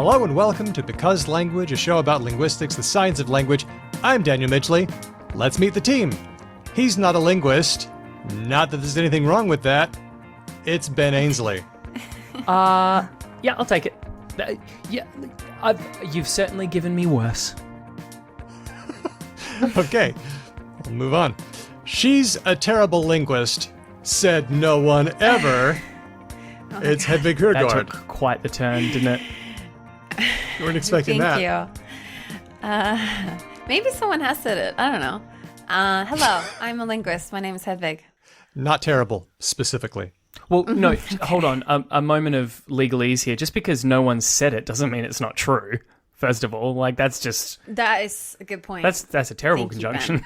Hello and welcome to Because Language, a show about linguistics, the science of language. I'm Daniel Midgley. Let's meet the team. He's not a linguist. Not that there's anything wrong with that. It's Ben Ainsley. Yeah, I'll take it. You've certainly given me worse. Okay, we'll move on. She's a terrible linguist. Said no one ever. It's Hedvig Hurgård. That took quite the turn, didn't it? You weren't expecting that. Thank you. Maybe someone has said it. I don't know. Hello, I'm a linguist. My name is Hedvig. Not terrible, specifically. Well, no, hold on. A moment of legalese here. Just because no one said it doesn't mean it's not true. First of all, that is a good point. That's a terrible conjunction.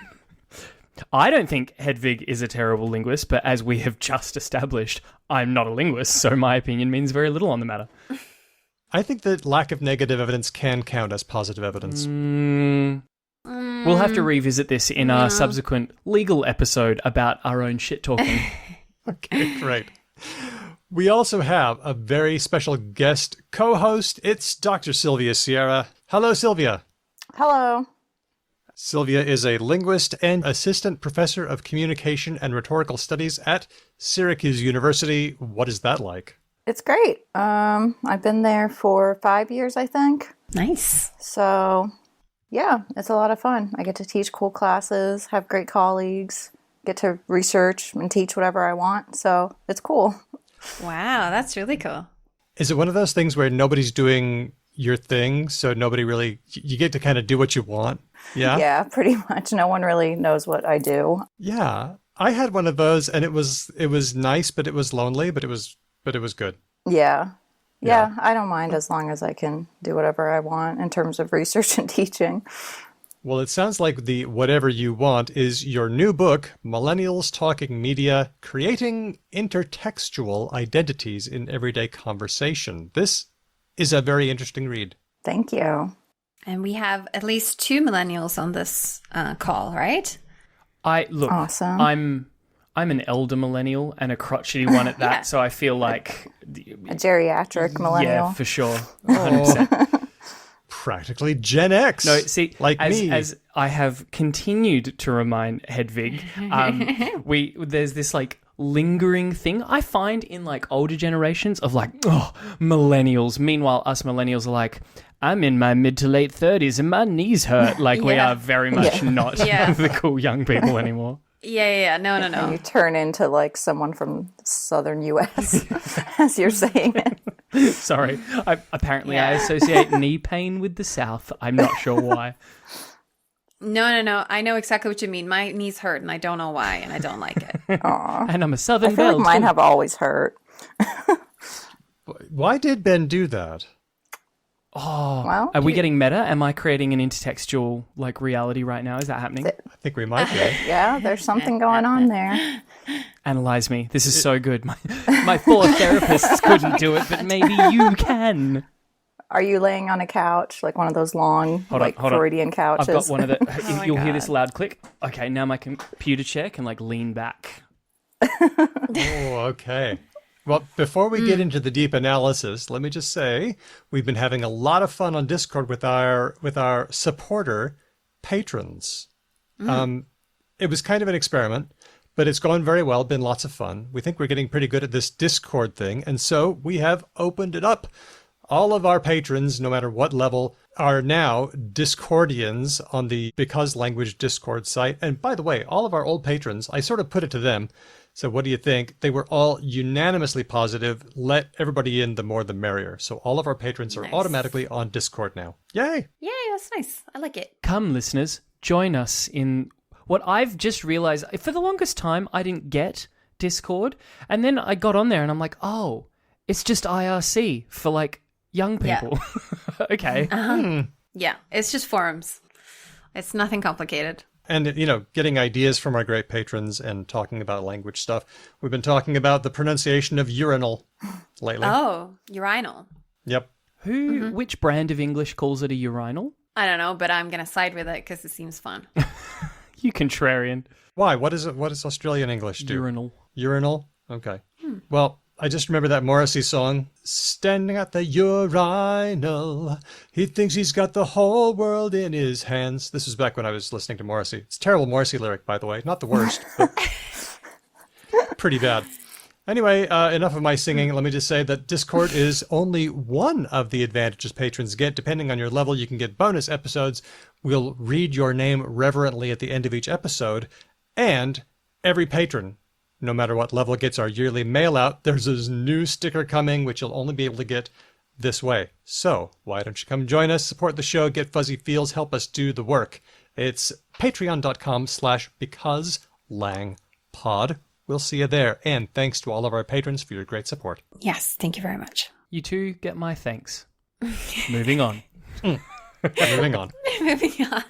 I don't think Hedvig is a terrible linguist, but as we have just established, I'm not a linguist, so my opinion means very little on the matter. I think that lack of negative evidence can count as positive evidence. We'll have to revisit this in our subsequent legal episode about our own shit-talking. Okay, great. We also have a very special guest co-host. It's Dr. Sylvia Sierra. Hello, Sylvia. Hello. Sylvia is a linguist and assistant professor of communication and rhetorical studies at Syracuse University. What is that like? It's great. I've been there for 5 years, I think. Nice. So, yeah, it's a lot of fun. I get to teach cool classes, have great colleagues, get to research and teach whatever I want. So it's cool. Wow, that's really cool. Is it one of those things where nobody's doing your thing, so nobody really, you get to kind of do what you want? Yeah? Yeah, pretty much. No one really knows what I do. Yeah. I had one of those, and it was nice, but it was lonely, but it was good. Yeah, I don't mind as long as I can do whatever I want in terms of research and teaching. Well, it sounds like the whatever you want is your new book, Millennials Talking Media, Creating Intertextual Identities in Everyday Conversation. This is a very interesting read. Thank you. And we have at least 2 millennials on this call, right? Awesome. I'm an elder millennial and a crotchety one at that, Yeah. So I feel like A geriatric millennial. Yeah, for sure. 100%. Practically Gen X. No, see, like me. As I have continued to remind Hedvig, there's this lingering thing I find in older generations of millennials. Meanwhile, us millennials are like, I'm in my mid to late 30s and my knees hurt. We are very much not the cool young people anymore. Yeah. No. And you turn into someone from southern U.S. as you're saying it. Sorry. I associate knee pain with the South. I'm not sure why. No. I know exactly what you mean. My knees hurt and I don't know why and I don't like it. Aww. And I'm a Southern I feel belle, like mine too. have always hurt. Why did Ben do that? Oh, Well, are we getting meta? Am I creating an intertextual reality right now? Is that happening? I think we might be. Yeah, there's something going on there. Analyze me. This is so good. My 4 therapists couldn't do it, but maybe you can. Are you laying on a couch, one of those long, Hold on. Freudian couches? I've got one of the... my You'll hear God. this loud click. Okay, now my computer chair can lean back. Oh, okay. Well, before we get into the deep analysis, let me just say we've been having a lot of fun on Discord with our supporter patrons. It was kind of an experiment, but it's gone very well, been lots of fun. We think we're getting pretty good at this Discord thing, and so we have opened it up. All of our patrons, no matter what level, are now Discordians on the Because Language Discord site. And by the way, all of our old patrons, I sort of put it to them. So what do you think? They were all unanimously positive. Let everybody in, the more the merrier. So all of our patrons are automatically on Discord now. Yay! Yay, that's nice. I like it. Come, listeners, join us in what I've just realized. For the longest time, I didn't get Discord. And then I got on there and I'm like, oh, it's just IRC for young people. Yeah. Okay. Yeah, it's just forums. It's nothing complicated. And, getting ideas from our great patrons and talking about language stuff. We've been talking about the pronunciation of urinal lately. Oh, urinal. Yep. Which brand of English calls it a urinal? I don't know, but I'm going to side with it because it seems fun. You contrarian. Why? What is it? What does Australian English do? Urinal. Urinal? Okay. Well, I just remember that Morrissey song, standing at the urinal. He thinks he's got the whole world in his hands. This was back when I was listening to Morrissey. It's a terrible Morrissey lyric, by the way. Not the worst, but pretty bad. Anyway, enough of my singing. Let me just say that Discord is only one of the advantages patrons get. Depending on your level, you can get bonus episodes. We'll read your name reverently at the end of each episode. And every patron, no matter what level, gets our yearly mail out. There's a new sticker coming, which you'll only be able to get this way. So why don't you come join us, support the show, get fuzzy feels, help us do the work. It's patreon.com/becauselangpod. We'll see you there. And thanks to all of our patrons for your great support. Yes, thank you very much. You too get my thanks. Moving on. Moving on. Moving on.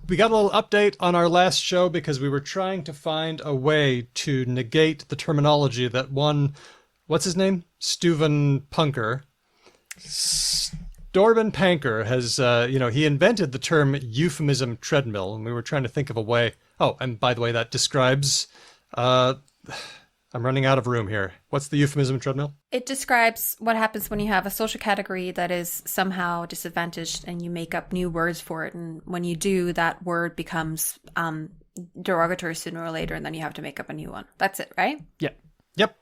We got a little update on our last show because we were trying to find a way to negate the terminology that one, what's his name? Steuven Punker. Storben Panker has, he invented the term euphemism treadmill, and we were trying to think of a way. Oh, and by the way, that describes, I'm running out of room here. What's the euphemism treadmill? It describes what happens when you have a social category that is somehow disadvantaged and you make up new words for it. And when you do, that word becomes derogatory sooner or later, and then you have to make up a new one. That's it, right? Yeah. Yep.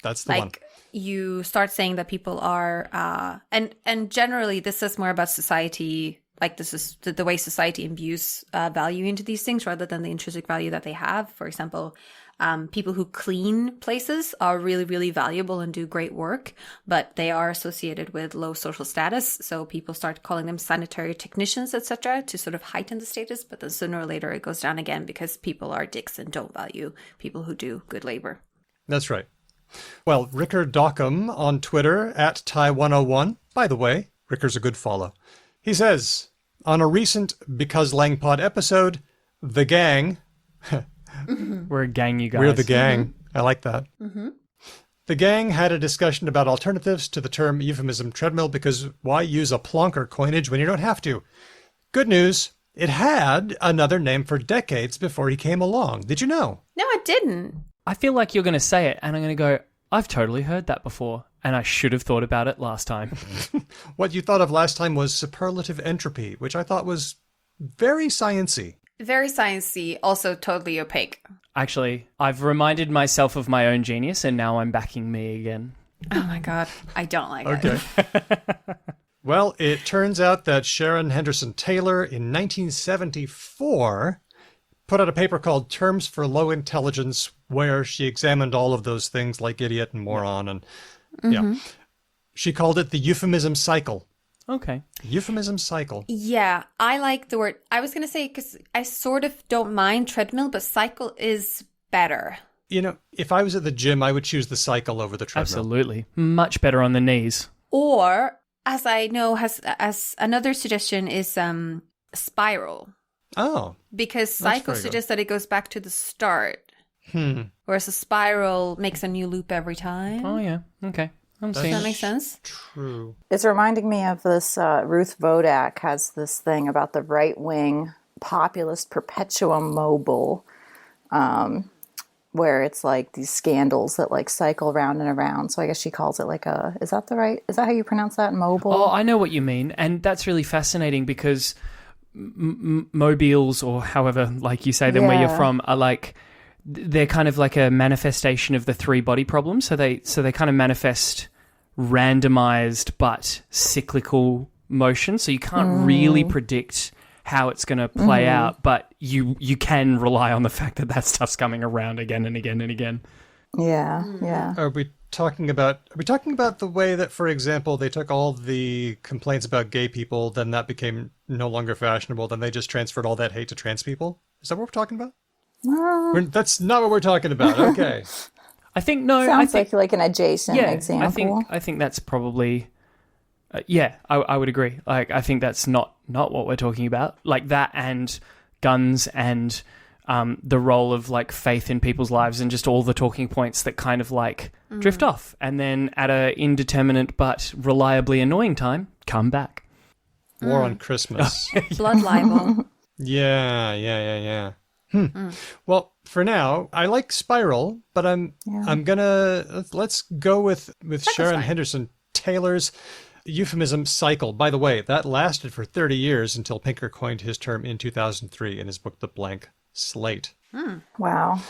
That's the one. You start saying that people are, and generally this is more about society. Like this is the way society imbues value into these things rather than the intrinsic value that they have. For example, people who clean places are really, really valuable and do great work, but they are associated with low social status. So people start calling them sanitary technicians, etc., to sort of heighten the status. But then sooner or later it goes down again because people are dicks and don't value people who do good labor. That's right. Well, Ricker Dockham on Twitter at Ty101. By the way, Ricker's a good follow. He says, on a recent Because Langpod episode, the gang... We're a gang, you guys. We're the gang. Mm-hmm. I like that. Mm-hmm. The gang had a discussion about alternatives to the term euphemism treadmill because why use a plonker coinage when you don't have to? Good news, it had another name for decades before he came along. Did you know? No, it didn't. I feel like you're going to say it, and I'm going to go, I've totally heard that before, and I should have thought about it last time. What you thought of last time was superlative entropy, which I thought was very sciencey. Very sciencey, also totally opaque. Actually, I've reminded myself of my own genius, and now I'm backing me again. Oh my God, I don't like it. Okay. Well, it turns out that Sharon Henderson Taylor in 1974 put out a paper called Terms for Low Intelligence, where she examined all of those things like idiot and moron. And yeah, she called it the euphemism cycle. Okay. Euphemism cycle. Yeah, I like the word. I was going to say, because I sort of don't mind treadmill, but cycle is better. You know, if I was at the gym, I would choose the cycle over the treadmill. Absolutely. Much better on the knees. Or, as I know, as another suggestion is spiral. Oh. Because cycle suggests that it goes back to the start. Whereas a spiral makes a new loop every time. Oh, yeah. Okay. Does that make sense? True. It's reminding me of this, Ruth Vodak has this thing about the right-wing populist perpetuum mobile, where it's like these scandals that like cycle round and around. So I guess she calls it like is that how you pronounce that, mobile? Oh, I know what you mean. And that's really fascinating because mobiles, or however, like you say them where you're from, are like, they're kind of like a manifestation of the three body problem. So they kind of manifest randomized but cyclical motion. So you can't really predict how it's going to play out, but you can rely on the fact that stuff's coming around again and again and again. Yeah, yeah. Are we talking about the way that, for example, they took all the complaints about gay people, then that became no longer fashionable, then they just transferred all that hate to trans people? Is that what we're talking about? That's not what we're talking about. Okay. I think no. Sounds like an adjacent example. I think that's probably. I would agree. Like, I think that's not what we're talking about. Like that, and guns, and the role of like faith in people's lives, and just all the talking points that kind of like drift off, and then at a indeterminate but reliably annoying time, come back. War on Christmas. Blood libel. Yeah. Well, for now, I like Spiral, but I'm gonna let's go with Sharon fine. Henderson Taylor's euphemism cycle. By the way, that lasted for 30 years until Pinker coined his term in 2003 in his book The Blank Slate. Wow.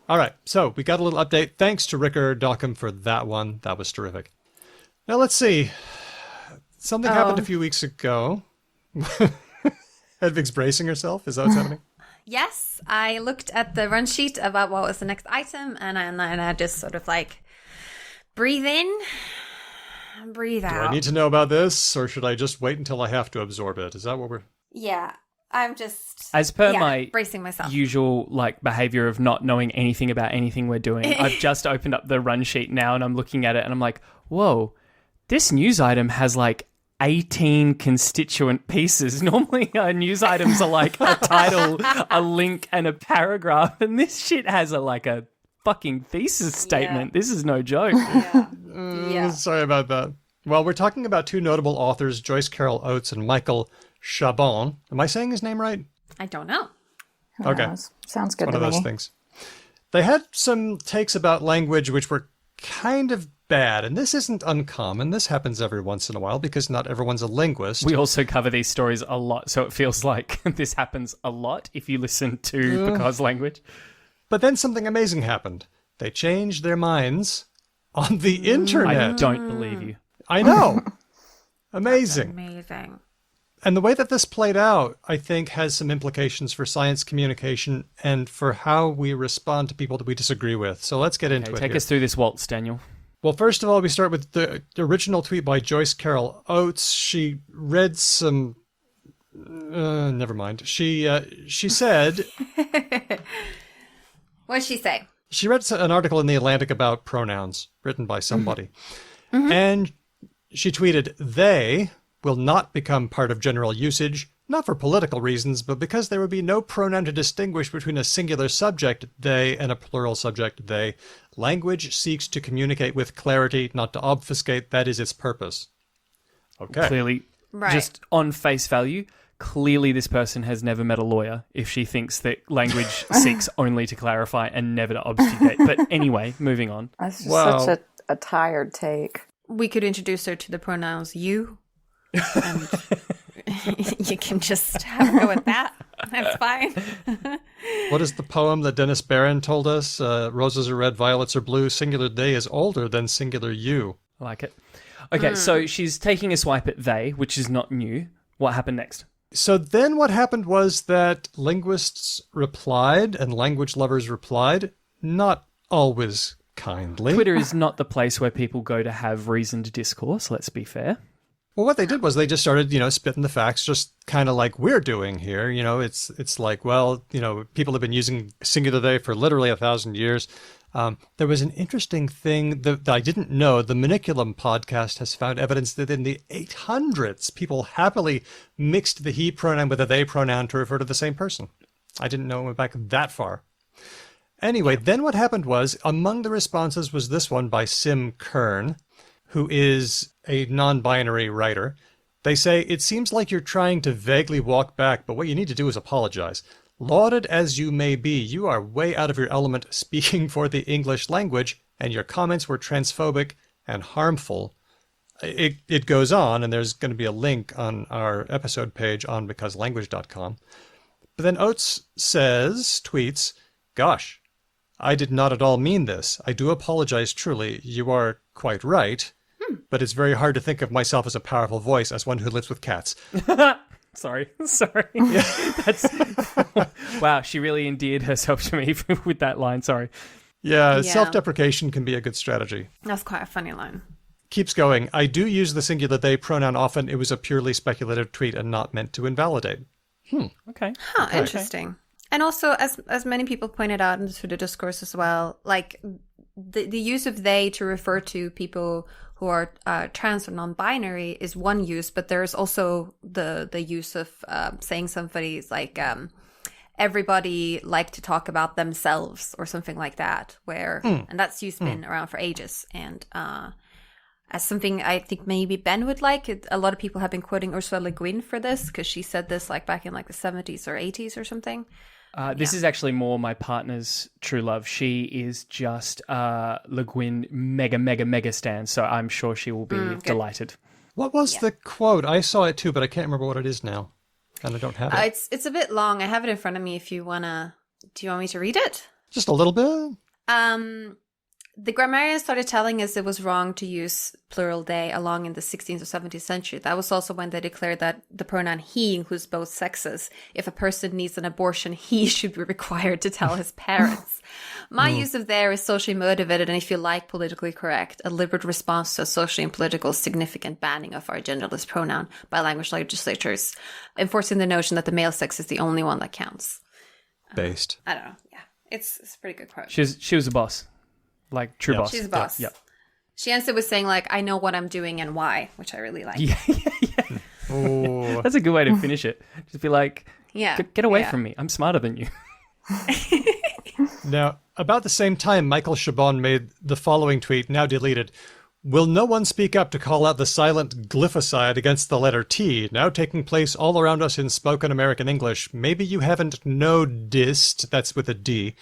All right, so we got a little update. Thanks to Ricker Dockham for that one. That was terrific. Now let's see. Something happened a few weeks ago. Hedvig's bracing herself. Is that what's happening? Yes, I looked at the run sheet about what was the next item, and I just sort of like breathe in, breathe Do out. I need to know about this, or should I just wait until I have to absorb it? Is that what we're... Yeah, I'm just As per my bracing myself. usual behavior of not knowing anything about anything we're doing, I've just opened up the run sheet now and I'm looking at it and I'm like, whoa, this news item has 18 constituent pieces. Normally news items are a title, a link, and a paragraph, and this shit has a fucking thesis statement. This is no joke. Yeah. Sorry about that. Well, we're talking about two notable authors, Joyce Carol Oates and Michael Chabon. Am I saying his name right? I don't know. Who Okay. knows? Sounds good One to of those me. things. They had some takes about language which were kind of bad, and this isn't uncommon. This happens every once in a while because not everyone's a linguist. We also cover these stories a lot, so it feels like this happens a lot if you listen to Because Language. But then something amazing happened. They changed their minds on the I internet. don't believe you. I know. Amazing. Amazing. And the way that this played out, I think, has some implications for science communication and for how we respond to people that we disagree with. So let's get into it Take here. us through this waltz, Daniel. Well, first of all, we start with the original tweet by Joyce Carol Oates. She read some... never mind. She said... What did she say? She read an article in The Atlantic about pronouns written by somebody. And she tweeted, "They will not become part of general usage, not for political reasons, but because there would be no pronoun to distinguish between a singular subject, they, and a plural subject, they. Language seeks to communicate with clarity, not to obfuscate. That is its purpose." Okay. Clearly, Right. just on face value, clearly this person has never met a lawyer if she thinks that language seeks only to clarify and never to obfuscate. But anyway, moving on. That's just Wow. such a tired take. We could introduce her to the pronouns you, and you can just have a go with that. That's fine. What is the poem that Dennis Barron told us? Roses are red, violets are blue. Singular they is older than singular you. I like it. Okay, so she's taking a swipe at they, which is not new. What happened next? So then what happened was that linguists replied and language lovers replied, not always kindly. Twitter is not the place where people go to have reasoned discourse, let's be fair. Well, what they did was they just started, spitting the facts, just kind of like we're doing here. It's like, well, people have been using singular they for literally 1,000 years. There was an interesting thing that I didn't know. The Maniculum podcast has found evidence that in the 800s, people happily mixed the he pronoun with a they pronoun to refer to the same person. I didn't know it went back that far. Anyway, then what happened was, among the responses was this one by Sim Kern, who is a non-binary writer. They say, "It seems like you're trying to vaguely walk back, but what you need to do is apologize. Lauded as you may be, you are way out of your element speaking for the English language, and your comments were transphobic and harmful." It goes on, and there's going to be a link on our episode page on becauselanguage.com. But then Oates tweets, "Gosh, I did not at all mean this. I do apologize truly. You are quite right. But it's very hard to think of myself as a powerful voice as one who lives with cats." Sorry. That's wow, she really endeared herself to me with that line, sorry. Yeah, Yeah. Self-deprecation can be a good strategy. That's quite a funny line. Keeps going. "I do use the singular they pronoun often. It was a purely speculative tweet and not meant to invalidate." Okay. Huh, interesting. And also, as many people pointed out in the Twitter discourse as well, like the use of they to refer to people who are trans or non-binary is one use, but there's also the use of saying somebody's like everybody like to talk about themselves or something like that, where and that's use been around for ages. And as something I think maybe Ben would like, a lot of people have been quoting Ursula Le Guin for this because she said this like back in like the 70s or 80s or something. This is actually more my partner's true love. She is just Le Guin mega stan, so I'm sure she will be delighted. What was the quote? I saw it too, but I can't remember what it is now. And I don't have it. It's a bit long. I have it in front of me if you wanna. Do you want me to read it? Just a little bit. The grammarians started telling us it was wrong to use plural they along in the 16th or 17th century. That was also when they declared that the pronoun he includes both sexes. If a person needs an abortion, he should be required to tell his parents. My use of there is socially motivated and, if you like, politically correct. A deliberate response to a socially and political significant banning of our genderless pronoun by language legislatures, enforcing the notion that the male sex is the only one that counts. Based. I don't know. Yeah, it's a pretty good quote. She was a boss. Like, true boss. She's a boss. Yep. She ends it with saying, like, I know what I'm doing and why, which I really like. Yeah. Oh. That's a good way to finish it. Just be like, Yeah. get away from me. I'm smarter than you. Now, about the same time, Michael Chabon made the following tweet, now deleted. Will no one speak up to call out the silent glyphosate against the letter T, now taking place all around us in spoken American English? Maybe you haven't noticed, that's with a D,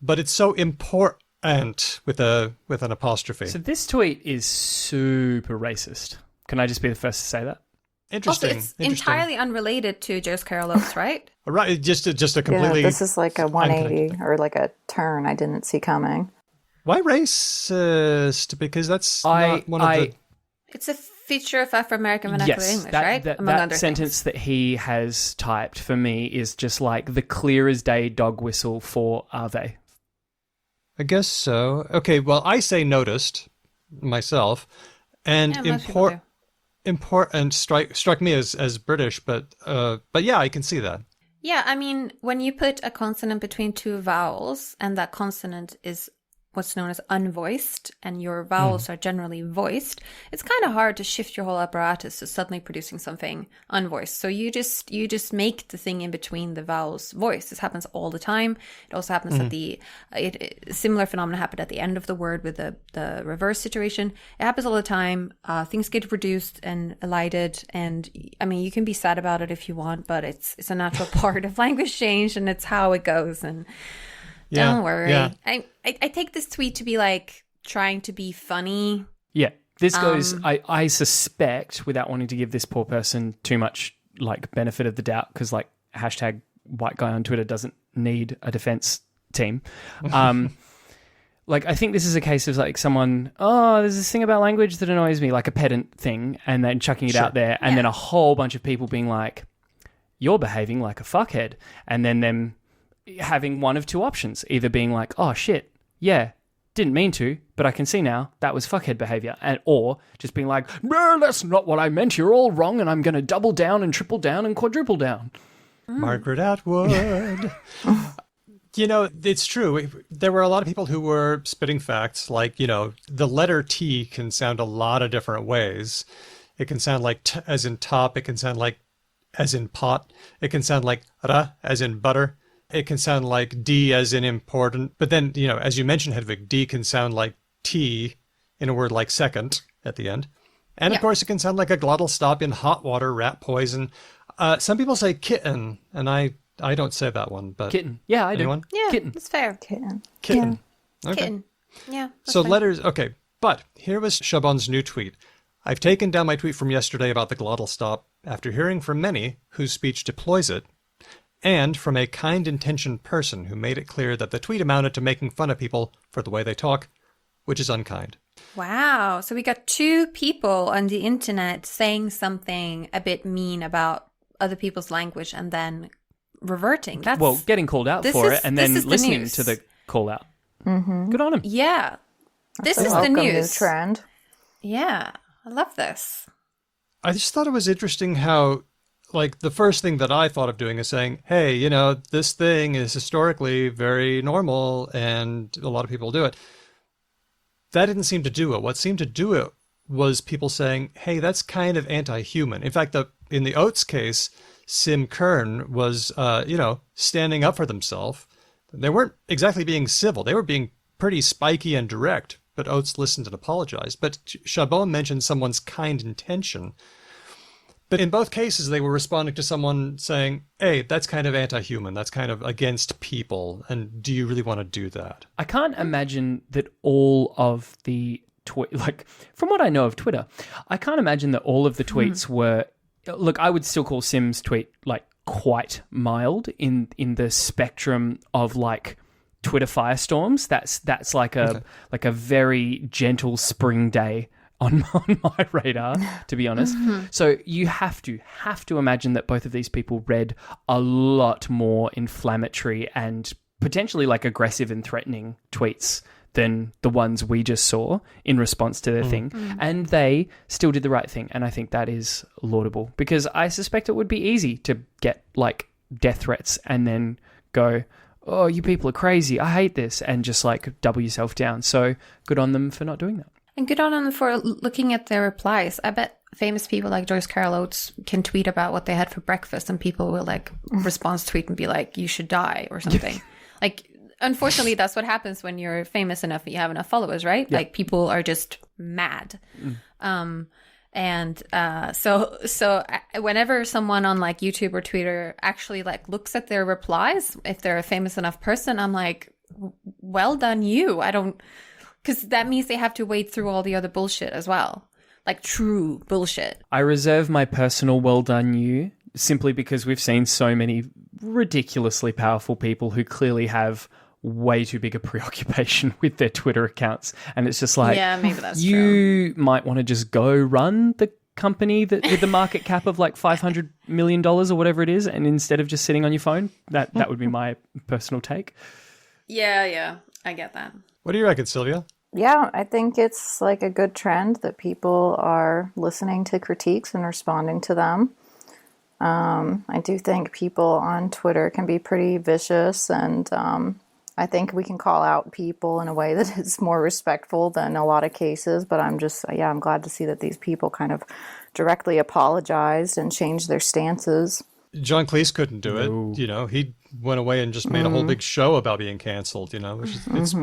but it's so important with an apostrophe. So this tweet is super racist. Can I just be the first to say that? Interesting. Also, it's entirely unrelated to Joe's Carol Oates, right? Right, just a completely... Yeah, this is like a 180 or like a turn I didn't see coming. Why racist? Because that's not one of the... It's a feature of Afro-American vernacular English, right? That sentence that he has typed for me is just like the clear as day dog whistle for are they. I guess so. Okay, well, I say noticed myself, and important strike me as British, but yeah, I can see that. Yeah, I mean, when you put a consonant between two vowels, and that consonant is what's known as unvoiced, and your vowels are generally voiced, it's kind of hard to shift your whole apparatus to suddenly producing something unvoiced. So you just make the thing in between the vowels voiced. This happens all the time. It also happens at similar phenomena happened at the end of the word with the reverse situation. It happens all the time. Things get reduced and elided, and I mean, you can be sad about it if you want, but it's a natural part of language change, and it's how it goes. And don't worry. Yeah. I take this tweet to be like trying to be funny. Yeah. This goes, I suspect, without wanting to give this poor person too much like benefit of the doubt, because like hashtag white guy on Twitter doesn't need a defense team. Like, I think this is a case of like someone, there's this thing about language that annoys me, like a pedant thing, and then chucking it out there, and then a whole bunch of people being like, you're behaving like a fuckhead. And then them having one of two options, either being like, oh shit, yeah, didn't mean to, but I can see now that was fuckhead behavior, or just being like, no, that's not what I meant, you're all wrong, and I'm going to double down and triple down and quadruple down. Margaret Atwood. You know, it's true. There were a lot of people who were spitting facts, like, you know, the letter T can sound a lot of different ways. It can sound like t as in top, it can sound like as in pot, it can sound like ra as in butter. It can sound like D as in important. But then, you know, as you mentioned, Hedvig, D can sound like T in a word like second at the end. And of course, it can sound like a glottal stop in hot water, rat poison. Some people say kitten, and I don't say that one. But kitten. Yeah, I do. Anyone? Yeah, kitten. that's fair. Kitten. Kitten. Okay. Kitten. Yeah. So fine. letters, okay. But here was Chabon's new tweet. I've taken down my tweet from yesterday about the glottal stop after hearing from many whose speech deploys it, and from a kind-intentioned person who made it clear that the tweet amounted to making fun of people for the way they talk, which is unkind. Wow. So we got two people on the internet saying something a bit mean about other people's language and then reverting. That's Well, getting called out for it and then listening to the call out. Good on him. Yeah. This That's is a the welcome new news. trend. Yeah. I love this. I just thought it was interesting how, like, the first thing that I thought of doing is saying, hey, you know, this thing is historically very normal and a lot of people do it. That didn't seem to do it. What seemed to do it was people saying, hey, that's kind of anti-human. In fact, in the Oates case, Sim Kern was, standing up for themselves. They weren't exactly being civil. They were being pretty spiky and direct, but Oates listened and apologized. But Chabon mentioned someone's kind intention. But in both cases, they were responding to someone saying, hey, that's kind of anti-human. That's kind of against people. And do you really want to do that? I can't imagine that all of the from what I know of Twitter, I can't imagine that all of the tweets were. Look, I would still call Sim's tweet like quite mild in the spectrum of like Twitter firestorms. That's like a very gentle spring day on my radar, to be honest. So you have to imagine that both of these people read a lot more inflammatory and potentially like aggressive and threatening tweets than the ones we just saw in response to their thing. And they still did the right thing. And I think that is laudable, because I suspect it would be easy to get like death threats and then go, oh, you people are crazy, I hate this, and just like double yourself down. So good on them for not doing that. And good on them for looking at their replies. I bet famous people like Joyce Carol Oates can tweet about what they had for breakfast, and people will like response tweet and be like, you should die or something. Like, unfortunately, that's what happens when you're famous enough and you have enough followers, right? Yeah. Like, people are just mad. So whenever someone on like YouTube or Twitter actually like looks at their replies, if they're a famous enough person, I'm like, well done you. Because that means they have to wade through all the other bullshit as well. Like true bullshit. I reserve my personal well done you simply because we've seen so many ridiculously powerful people who clearly have way too big a preoccupation with their Twitter accounts. And it's just like, yeah, maybe that's true. You might want to just go run the company that with the market cap of like $500 million or whatever it is. And instead of just sitting on your phone, that would be my personal take. Yeah, I get that. What do you reckon, Sylvia? Yeah, I think it's like a good trend that people are listening to critiques and responding to them. I do think people on Twitter can be pretty vicious, and I think we can call out people in a way that is more respectful than a lot of cases. But I'm glad to see that these people kind of directly apologized and changed their stances. John Cleese couldn't do it. You know, he went away and just made a whole big show about being canceled, you know, which is,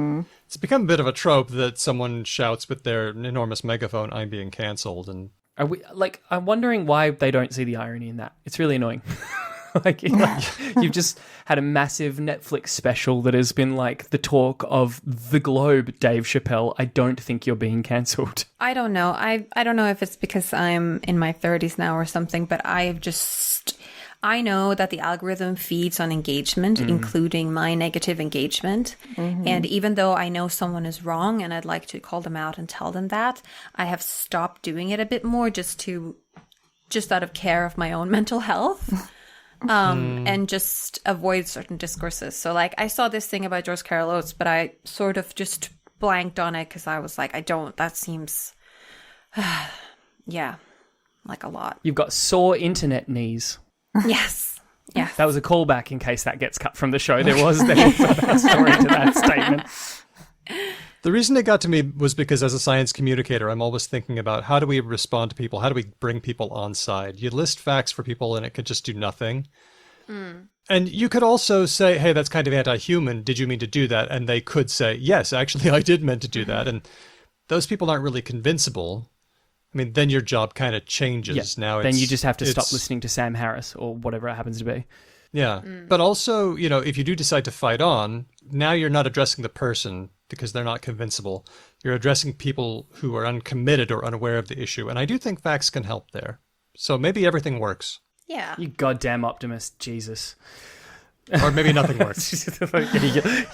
it's become a bit of a trope that someone shouts with their enormous megaphone, I'm being canceled. And I'm wondering why they don't see the irony in that. It's really annoying. You've just had a massive Netflix special that has been like the talk of the globe, Dave Chappelle. I don't think you're being cancelled. I don't know. I don't know if it's because I'm in my 30s now or something, but I know that the algorithm feeds on engagement, including my negative engagement. And even though I know someone is wrong and I'd like to call them out and tell them that, I have stopped doing it a bit more just out of care of my own mental health. And just avoid certain discourses. So like I saw this thing about Joyce Carol Oates, but I sort of just blanked on it because I was like, that seems, like a lot. You've got sore internet knees. Yes. Yeah. That was a callback in case that gets cut from the show. There was a story to that statement. The reason it got to me was because as a science communicator, I'm always thinking about how do we respond to people? How do we bring people on side? You list facts for people and it could just do nothing. And you could also say, hey, that's kind of anti-human. Did you mean to do that? And they could say, yes, actually, I did meant to do that. And those people aren't really convincible. I mean, then your job kind of changes. Now then you just have to stop listening to Sam Harris or whatever it happens to be. Yeah. But also, you know, if you do decide to fight on, now you're not addressing the person because they're not convincible. You're addressing people who are uncommitted or unaware of the issue. And I do think facts can help there. So maybe everything works. Yeah. You goddamn optimist, Jesus. Or maybe nothing works.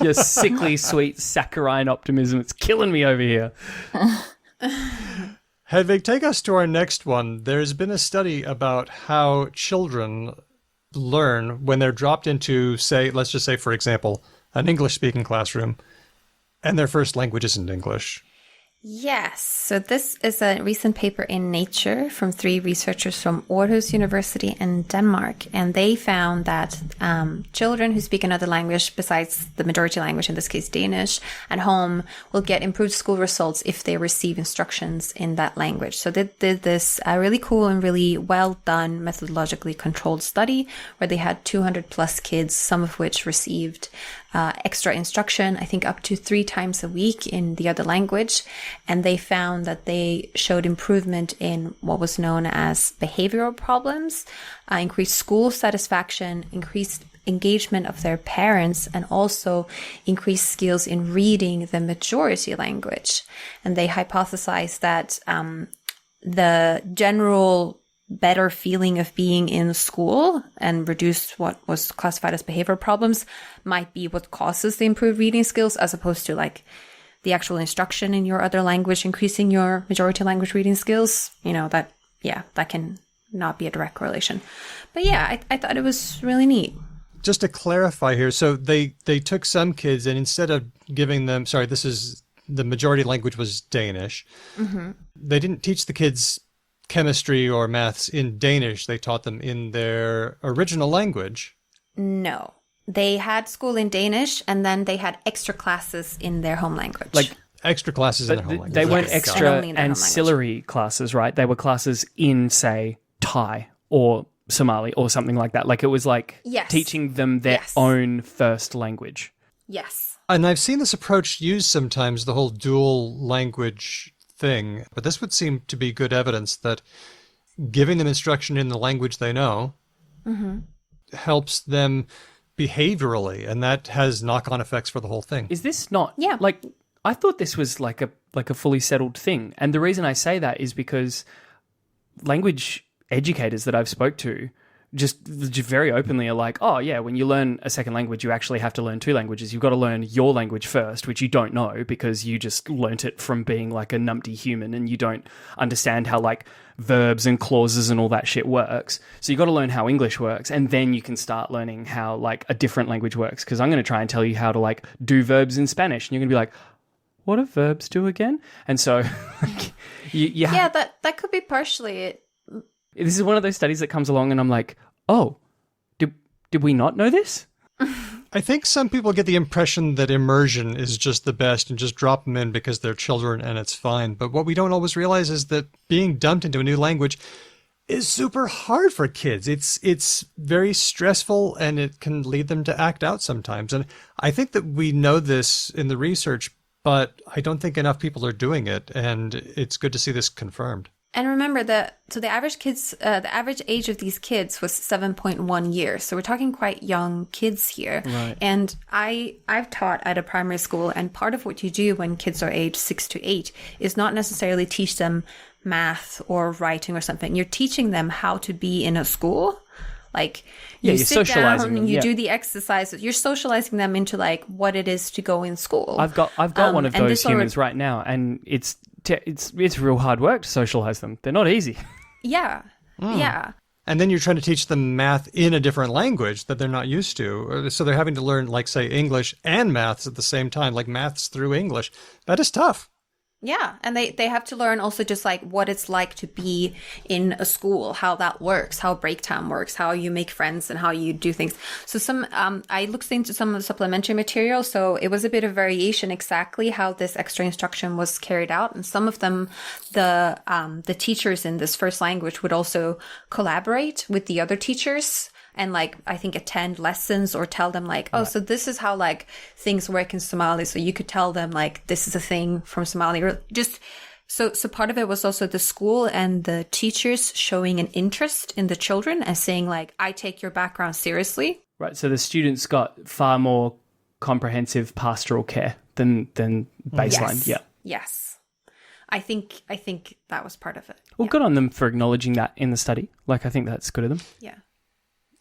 Your sickly, sweet, saccharine optimism. It's killing me over here. Hedvig, take us to our next one. There's been a study about how children learn when they're dropped into, say, let's just say, for example, an English-speaking classroom, and their first language isn't English. Yes. So this is a recent paper in Nature from 3 researchers from Aarhus University in Denmark. And they found that children who speak another language besides the majority language, in this case Danish, at home will get improved school results if they receive instructions in that language. So they did this really cool and really well done methodologically controlled study where they had 200 plus kids, some of which received extra instruction, I think up to 3 times a week in the other language. And they found that they showed improvement in what was known as behavioral problems, increased school satisfaction, increased engagement of their parents, and also increased skills in reading the majority language. And they hypothesized that the general better feeling of being in school and reduced what was classified as behavioral problems might be what causes the improved reading skills, as opposed to like the actual instruction in your other language increasing your majority language reading skills. That can not be a direct correlation. But yeah, I thought it was really neat. Just to clarify here, so they took some kids and instead of giving them, the majority language was Danish. Mm-hmm. They didn't teach the kids chemistry or maths in Danish. They taught them in their original language. No. They had school in Danish, and then they had extra classes in their home language. Like extra classes in their home language. They weren't Yes. extra And ancillary classes, right? They were classes in, say, Thai or Somali or something like that. Like it was like Yes. teaching them their Yes. own first language. Yes. And I've seen this approach used sometimes, the whole dual language thing, but this would seem to be good evidence that giving them instruction in the language they know helps them behaviorally, and that has knock-on effects for the whole thing. Is this not Yeah. like I thought this was like a fully settled thing. And the reason I say that is because language educators that I've spoke to just very openly are like, oh yeah, when you learn a second language, you actually have to learn 2 languages. You've got to learn your language first, which you don't know because you just learnt it from being like a numpty human and you don't understand how like verbs and clauses and all that shit works. So you've got to learn how English works, and then you can start learning how like a different language works. Because I'm going to try and tell you how to like do verbs in Spanish, and you're going to be like, what do verbs do again? And so that could be partially it. This is one of those studies that comes along and I'm like, oh, did we not know this? I think some people get the impression that immersion is just the best and just drop them in because they're children and it's fine. But what we don't always realize is that being dumped into a new language is super hard for kids. It's very stressful and it can lead them to act out sometimes. And I think that we know this in the research, but I don't think enough people are doing it. And it's good to see this confirmed. And remember the average age of these kids was 7.1 years. So we're talking quite young kids here. Right. And I've taught at a primary school, and part of what you do when kids are aged 6 to 8 is not necessarily teach them math or writing or something. You're teaching them how to be in a school. Like you you're sit socializing down them, and you yeah. do the exercises. You're socializing them into like what it is to go in school. I've got one of and those this humans right now, and it's real hard work to socialize them. They're not easy. Yeah. Yeah. And then you're trying to teach them math in a different language that they're not used to. So they're having to learn, like, say, English and maths at the same time, like maths through English. That is tough. Yeah, and they have to learn also just like what it's like to be in a school, how that works, how break time works, how you make friends and how you do things. So I looked into some of the supplementary material, so it was a bit of variation exactly how this extra instruction was carried out. And some of them, the teachers in this first language would also collaborate with the other teachers and like, I think attend lessons or tell them like, oh, so this is how like things work in Somali. So you could tell them like, this is a thing from Somali, or just, so part of it was also the school and the teachers showing an interest in the children and saying like, I take your background seriously. Right. So the students got far more comprehensive pastoral care than baseline. Yes. Yeah. Yes. I think that was part of it. Well, Yeah. good on them for acknowledging that in the study. Like, I think that's good of them. Yeah.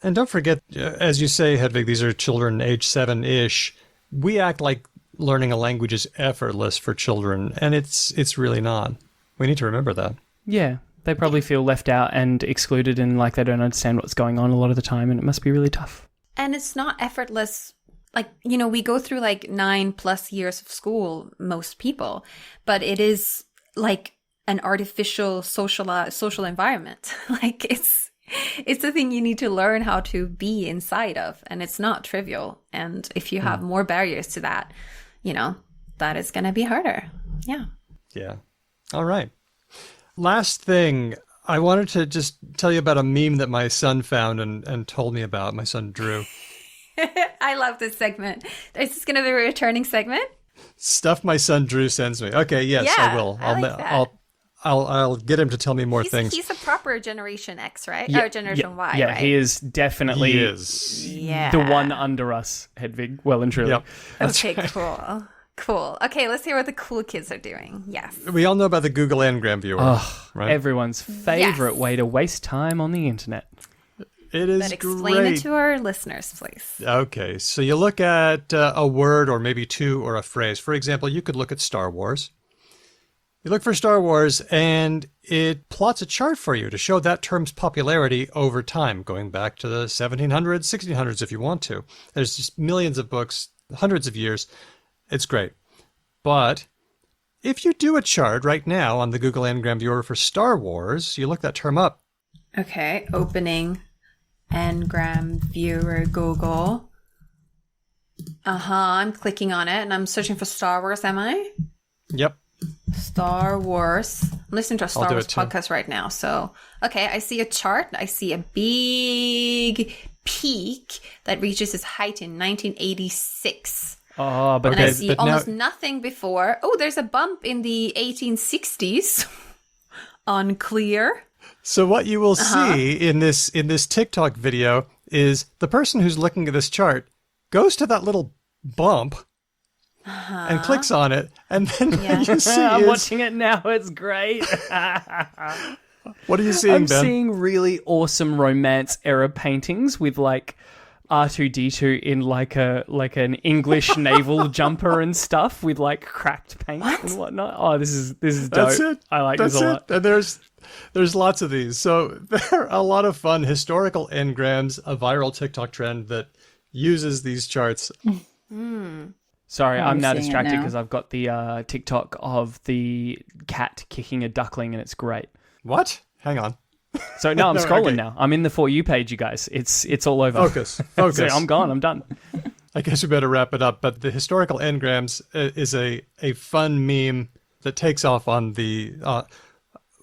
And don't forget, as you say, Hedvig, these are children age 7-ish. We act like learning a language is effortless for children, and it's really not. We need to remember that. Yeah. They probably feel left out and excluded and like they don't understand what's going on a lot of the time, and it must be really tough. And it's not effortless. Like, you know, we go through like 9+ years of school, most people, but it is like an artificial social environment. Like it's a thing you need to learn how to be inside of, and it's not trivial. And if you have more barriers to that, you know, that is going to be harder. Yeah. Yeah. All right. Last thing, I wanted to just tell you about a meme that my son found and told me about, my son Drew. I love this segment. Is this going to be a returning segment? Stuff my son Drew sends me. Okay, yes, Yeah, I will. I like that. I'll get him to tell me more things. He's a proper Generation X, right? Yeah, Or Generation Y, yeah, right? he is definitely He is. Yeah. the one under us, Hedvig, well and truly. Yep. Okay, cool. Cool. Okay, let's hear what the cool kids are doing. Yes. We all know about the Google Ngram viewer, right? Everyone's favorite Yes. way to waste time on the internet. It is But explain great. it to our listeners, please. Okay, so you look at a word or maybe two or a phrase. For example, you could look at Star Wars. You look for Star Wars and it plots a chart for you to show that term's popularity over time, going back to the 1700s, 1600s if you want to. There's just millions of books, hundreds of years. It's great. But if you do a chart right now on the Google Ngram viewer for Star Wars, you look that term up. Okay, opening Ngram viewer Google. I'm clicking on it and I'm searching for Star Wars, am I? Yep. Star Wars. I'm listening to a Star do Wars it too. podcast right now. So, okay, I see a chart. I see a big peak that reaches its height in 1986. Oh, but And I Okay, see but now- almost nothing before. Oh, there's a bump in the 1860s. Unclear. So what you will see in this TikTok video is the person who's looking at this chart goes to that little bump and clicks on it, and then what you see I'm is watching it now. It's great. what are you seeing, I'm Ben? seeing really awesome romance era paintings with like R2D2 in like an English naval jumper and stuff with like cracked paint and whatnot. Oh, this is dope. That's it. I like That's this a lot. And there's lots of these. So there are a lot of fun historical engrams, a viral TikTok trend that uses these charts. Sorry, I'm now seeing it distracted now. because I've got the TikTok of the cat kicking a duckling and it's great. What? Hang on. So now I'm No, scrolling okay. now. I'm in the For You page, you guys. It's all over. Focus. Focus. So I'm gone. I'm done. I guess we better wrap it up. But the historical engrams is a fun meme that takes off on the.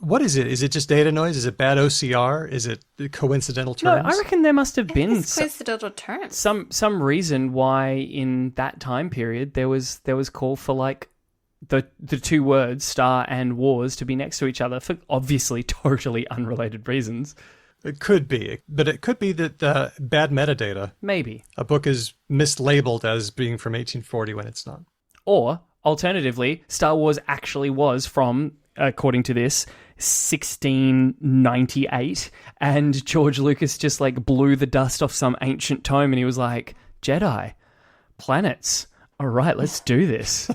What is it? Is it just data noise? Is it bad OCR? Is it coincidental No, terms? I reckon there must have been It's coincidental terms. some reason why in that time period there was call for like the two words star and wars to be next to each other for obviously totally unrelated reasons. It could be, but it could be that bad metadata. Maybe. A book is mislabeled as being from 1840 when it's not. Or alternatively, Star Wars actually was from, according to this, 1698, and George Lucas just like blew the dust off some ancient tome and he was like, Jedi, planets, all right, let's do this.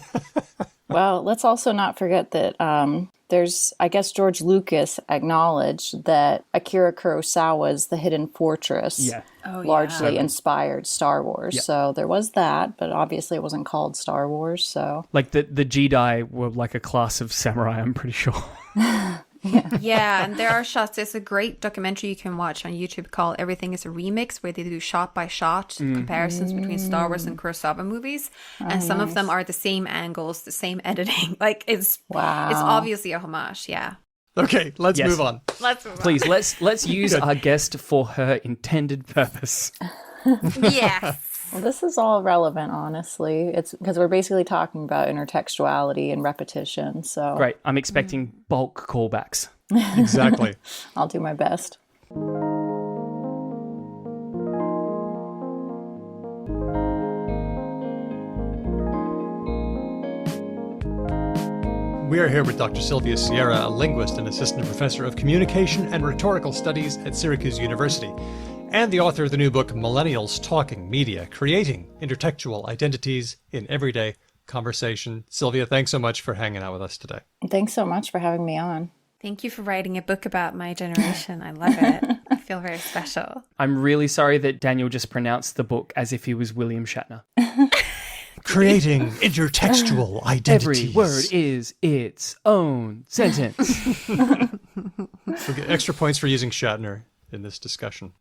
Well, let's also not forget that I guess George Lucas acknowledged that Akira Kurosawa's The Hidden Fortress Yeah. largely inspired Star Wars. So there was that, but obviously it wasn't called Star Wars. So Like the Jedi were like a class of samurai, I'm pretty sure. Yeah, and there are shots. There's a great documentary you can watch on YouTube called Everything is a Remix, where they do shot by shot comparisons between Star Wars and Kurosawa movies. And some of them are the same angles, the same editing. Like it's obviously a homage, yeah. Okay, let's Yes. move on. Let's move on. Please, let's use our guest for her intended purpose. Yes. well, this is all relevant, honestly. It's because we're basically talking about intertextuality and repetition. So Great. I'm expecting bulk callbacks. Exactly. I'll do my best. We are here with Dr. Sylvia Sierra, a linguist and assistant professor of communication and rhetorical studies at Syracuse University, and the author of the new book, Millennials Talking Media, Creating Intertextual Identities in Everyday Conversation. Sylvia, thanks so much for hanging out with us today. Thanks so much for having me on. Thank you for writing a book about my generation. I love it. I feel very special. I'm really sorry that Daniel just pronounced the book as if he was William Shatner. Creating intertextual Every identities. word is its own sentence. We'll get extra points for using Shatner in this discussion.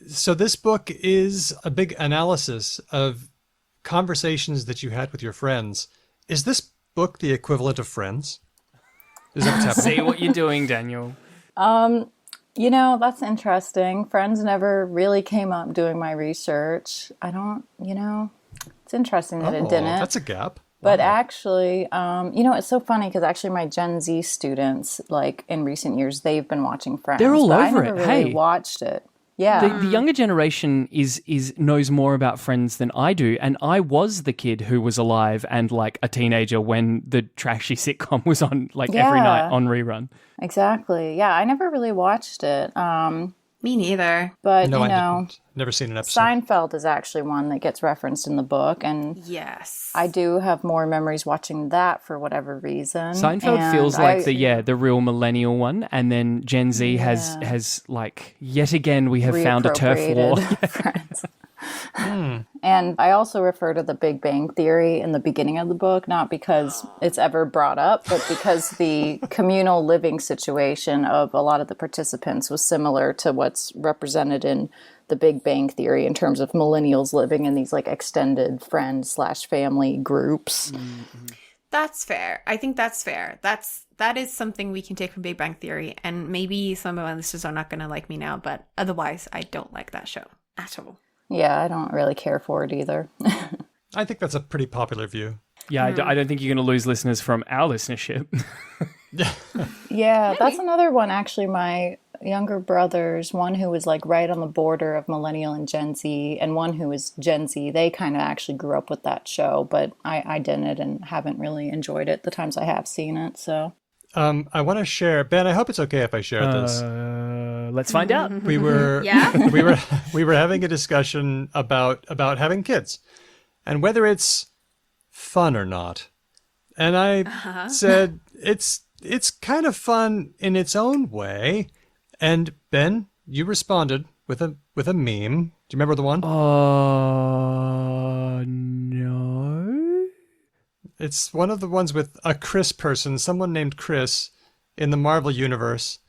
So this book is a big analysis of conversations that you had with your friends. Is this book the equivalent of Friends? Is that what's happening? See what you're doing, Daniel. You know, that's interesting. Friends never really came up doing my research. I don't, it's interesting that it Oh, didn't. that's a gap. But Wow. actually, it's so funny because actually my Gen Z students, like in recent years, they've been watching Friends. They're all but over I never it. really Hey. watched it. Yeah. The younger generation is knows more about Friends than I do, and I was the kid who was alive and like a teenager when the trashy sitcom was on like every night Yeah. on rerun. Exactly. Yeah, I never really watched it. Me neither. But, No, I didn't. Never seen an episode. Seinfeld is actually one that gets referenced in the book, and Yes. I do have more memories watching that for whatever reason. Seinfeld And feels like I the real millennial one, and then Gen Z has like yet again we have found a turf war. reappropriated Friends. And I also refer to the Big Bang Theory in the beginning of the book, not because it's ever brought up, but because the communal living situation of a lot of the participants was similar to what's represented in the Big Bang Theory in terms of millennials living in these like extended friend/family groups. That's fair. I think that's fair. That is something we can take from Big Bang Theory, and maybe some of my listeners are not going to like me now, but otherwise, I don't like that show at all. Yeah, I don't really care for it either. I think that's a pretty popular view. Yeah, I don't think you're going to lose listeners from our listenership. Yeah, that's another one. Actually, my younger brothers, one who was like right on the border of millennial and Gen Z, and one who was Gen Z, they kind of actually grew up with that show, but I didn't and haven't really enjoyed it the times I have seen it. So I want to share, Ben. I hope it's okay if I share this. Let's find out. We were Yeah? we were having a discussion about having kids and whether it's fun or not. And I said it's kind of fun in its own way. And Ben, you responded with a meme. Do you remember the one? No. It's one of the ones with a Chris person, someone named Chris in the Marvel universe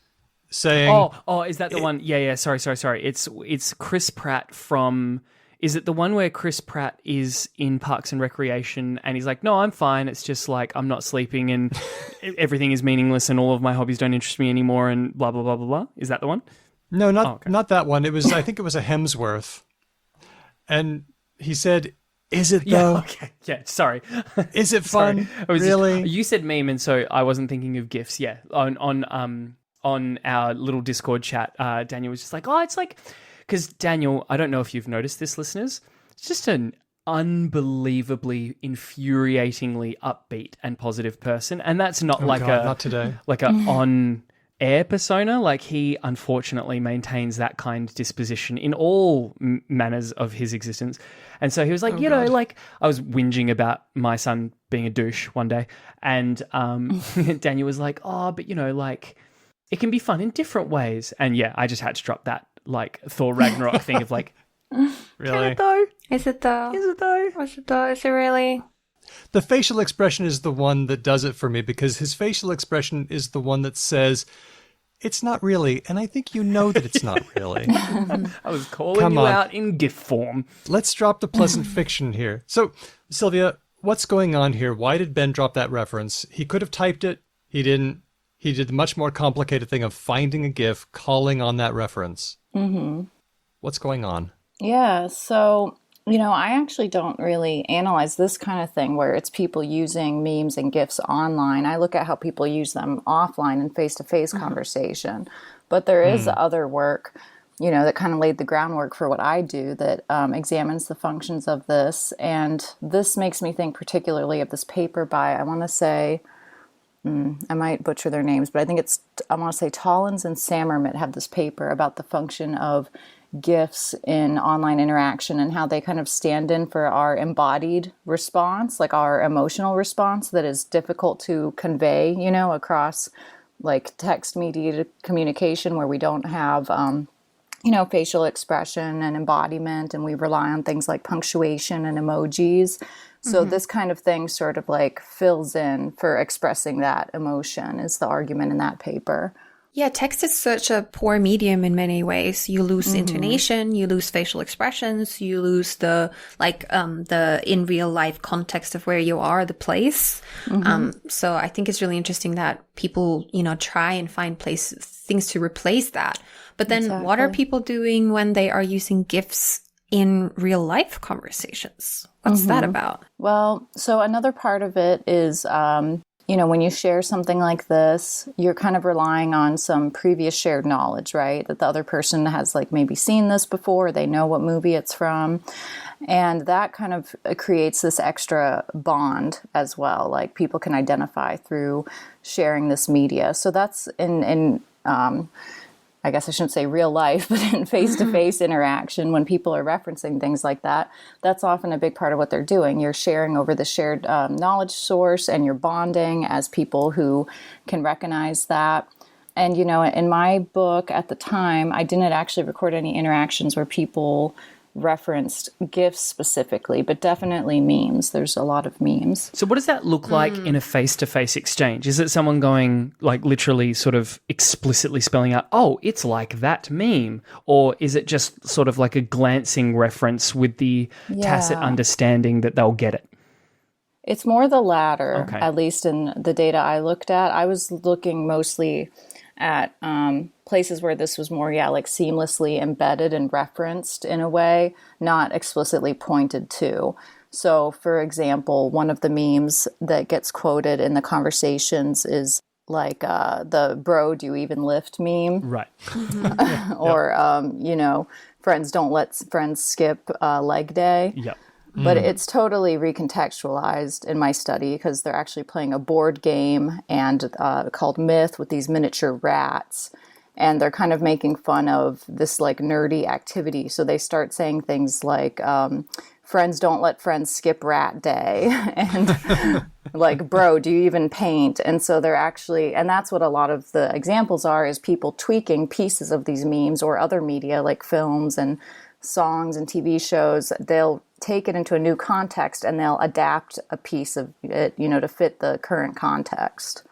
saying Oh, is that the one? Yeah. Sorry. It's Chris Pratt from. Is it the one where Chris Pratt is in Parks and Recreation and he's like, no, I'm fine. It's just like I'm not sleeping and everything is meaningless and all of my hobbies don't interest me anymore and blah blah blah blah blah. Is that the one? No, not that one. It was I think it was a Hemsworth. And he said, "Is it though? Yeah. Okay. Yeah. Sorry. Is it fun? I was Really?" you said meme, and so I wasn't thinking of GIFs. Yeah. On our little Discord chat, Daniel was just like, oh, it's like. Because Daniel, I don't know if you've noticed this, listeners, it's just an unbelievably, infuriatingly upbeat and positive person, and that's not not today. like a on-air persona. Like he unfortunately maintains that kind of disposition in all manners of his existence, and so he was like, like I was whinging about my son being a douche one day, and Daniel was like, oh, but like it can be fun in different ways, and yeah, I just had to drop that. Like Thor Ragnarok thing of like, Really? Is it though? is it though? Is it though? Is it really? The facial expression is the one that does it for me because his facial expression is the one that says, "It's not really," and I think you know that it's not really. I was calling Come you on. out in GIF form. Let's drop the pleasant fiction here. So, Sylvia, what's going on here? Why did Ben drop that reference? He could have typed it. He didn't. He did the much more complicated thing of finding a GIF, calling on that reference. Mm-hmm. What's going on? yeah, so I actually don't really analyze this kind of thing where it's people using memes and GIFs online. I look at how people use them offline in face-to-face conversation. But there is other work, that kind of laid the groundwork for what I do that examines the functions of this. And this makes me think particularly of this paper by, I want to say, I might butcher their names, but I want to say Tollins and Samermit have this paper about the function of GIFs in online interaction and how they kind of stand in for our embodied response, like our emotional response that is difficult to convey, across like text mediated communication where we don't have, facial expression and embodiment, and we rely on things like punctuation and emojis. So this kind of thing sort of like fills in for expressing that emotion is the argument in that paper. Yeah, text is such a poor medium in many ways. You lose intonation, you lose facial expressions, you lose the the in real life context of where you are, the place. So I think it's really interesting that people, try and find things to replace that. But then what are people doing when they are using GIFs in real life conversations? What's that about? Well, so another part of it is, when you share something like this, you're kind of relying on some previous shared knowledge, right? That the other person has maybe seen this before, they know what movie it's from. And that kind of creates this extra bond as well. Like people can identify through sharing this media. So that's in I guess I shouldn't say real life, but in face-to-face interaction, when people are referencing things like that, that's often a big part of what they're doing. You're sharing over the shared knowledge source, and you're bonding as people who can recognize that. And, in my book at the time, I didn't actually record any interactions where people referenced GIFs specifically, but definitely memes. There's a lot of memes. So what does that look like in a face-to-face exchange? Is it someone going, literally sort of explicitly spelling out, oh, it's like that meme? Or is it just sort of like a glancing reference with the tacit understanding that they'll get it? It's more the latter, Okay. at least in the data I looked at. I was looking mostly at places where this was more, seamlessly embedded and referenced in a way, not explicitly pointed to. So, for example, one of the memes that gets quoted in the conversations is the bro, do you even lift meme? Right. Or, friends don't let friends skip leg day. Yep. But it's totally recontextualized in my study because they're actually playing a board game and called Myth with these miniature rats. And they're kind of making fun of this nerdy activity. So they start saying things like, friends don't let friends skip rat day. And bro, do you even paint? And so they're actually, and that's what a lot of the examples are, is people tweaking pieces of these memes or other media like films and songs and TV shows. They'll take it into a new context and they'll adapt a piece of it, to fit the current context.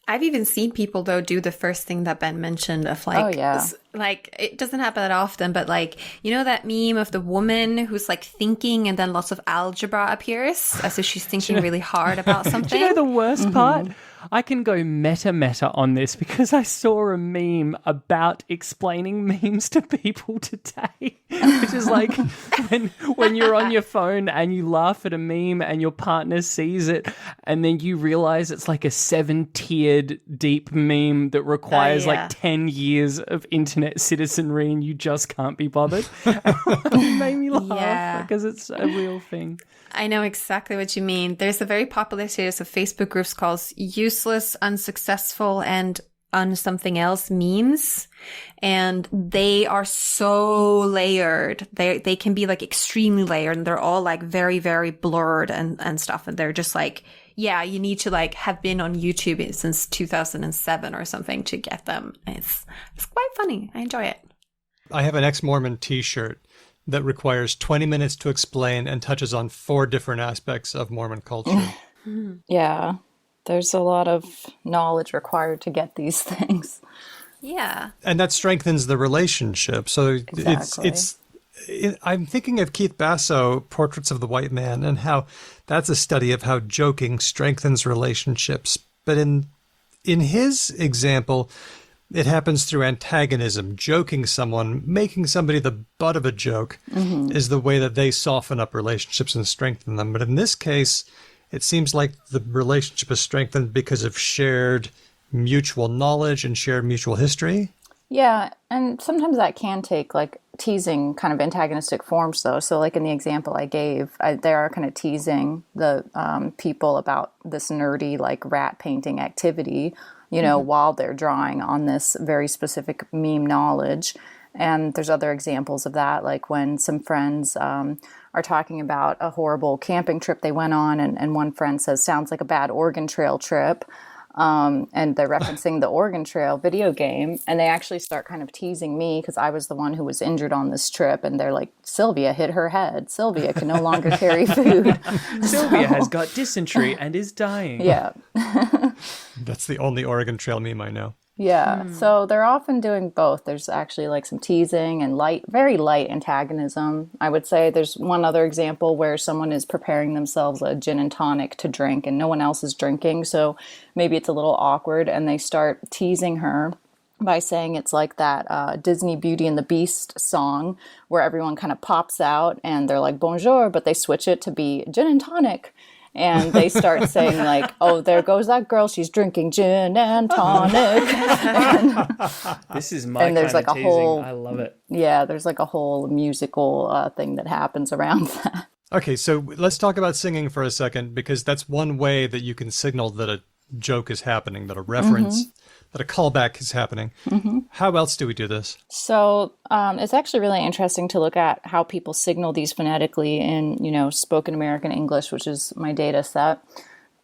I've even seen people, though, do the first thing that Ben mentioned of it doesn't happen that often, but that meme of the woman who's thinking and then lots of algebra appears as if she's thinking really hard about something. Do you know the worst part? I can go meta on this because I saw a meme about explaining memes to people today, which is when you're on your phone and you laugh at a meme and your partner sees it and then you realize it's a 7-tiered deep meme that requires 10 years of internet citizenry and you just can't be bothered. It made me laugh because it's a real thing. I know exactly what you mean. There's a very popular series of Facebook groups called Useless, Unsuccessful, and Something Else memes. And they are so layered. They can be extremely layered, and they're all very, very blurred and stuff. And they're just you need to have been on YouTube since 2007 or something to get them. It's quite funny. I enjoy it. I have an ex-Mormon t-shirt that requires 20 minutes to explain and touches on 4 different aspects of Mormon culture. Yeah, there's a lot of knowledge required to get these things. Yeah. And that strengthens the relationship. So Exactly. I'm thinking of Keith Basso, Portraits of the White Man, and how that's a study of how joking strengthens relationships. But in his example, it happens through antagonism. Joking someone, making somebody the butt of a joke is the way that they soften up relationships and strengthen them. But in this case, it seems like the relationship is strengthened because of shared mutual knowledge and shared mutual history. Yeah, and sometimes that can take teasing kind of antagonistic forms though. So in the example I gave, they are kind of teasing the people about this nerdy rat painting activity, while they're drawing on this very specific meme knowledge. And there's other examples of that, when some friends are talking about a horrible camping trip they went on, and one friend says, sounds like a bad Oregon Trail trip. And they're referencing the Oregon Trail video game, and they actually start kind of teasing me because I was the one who was injured on this trip, and they're like, Sylvia hit her head. Sylvia can no longer carry food. Sylvia has got dysentery and is dying. Yeah. That's the only Oregon Trail meme I know. Yeah, so they're often doing both. There's actually like some teasing and very light antagonism. I would say there's one other example where someone is preparing themselves a gin and tonic to drink and no one else is drinking. So maybe it's a little awkward and they start teasing her by saying it's like that Disney Beauty and the Beast song where everyone kind of pops out and they're like, bonjour, but they switch it to be gin and tonic. And they start saying like, oh, there goes that girl. She's drinking gin and tonic. This is my and there's kind like of a teasing. whole, I love it. yeah, there's like a whole musical thing that happens around that. Okay, so let's talk about singing for a second, because that's one way that you can signal that a joke is happening, that a reference, that a callback is happening. How else do we do this? So it's actually really interesting to look at how people signal these phonetically in, spoken American English, which is my data set.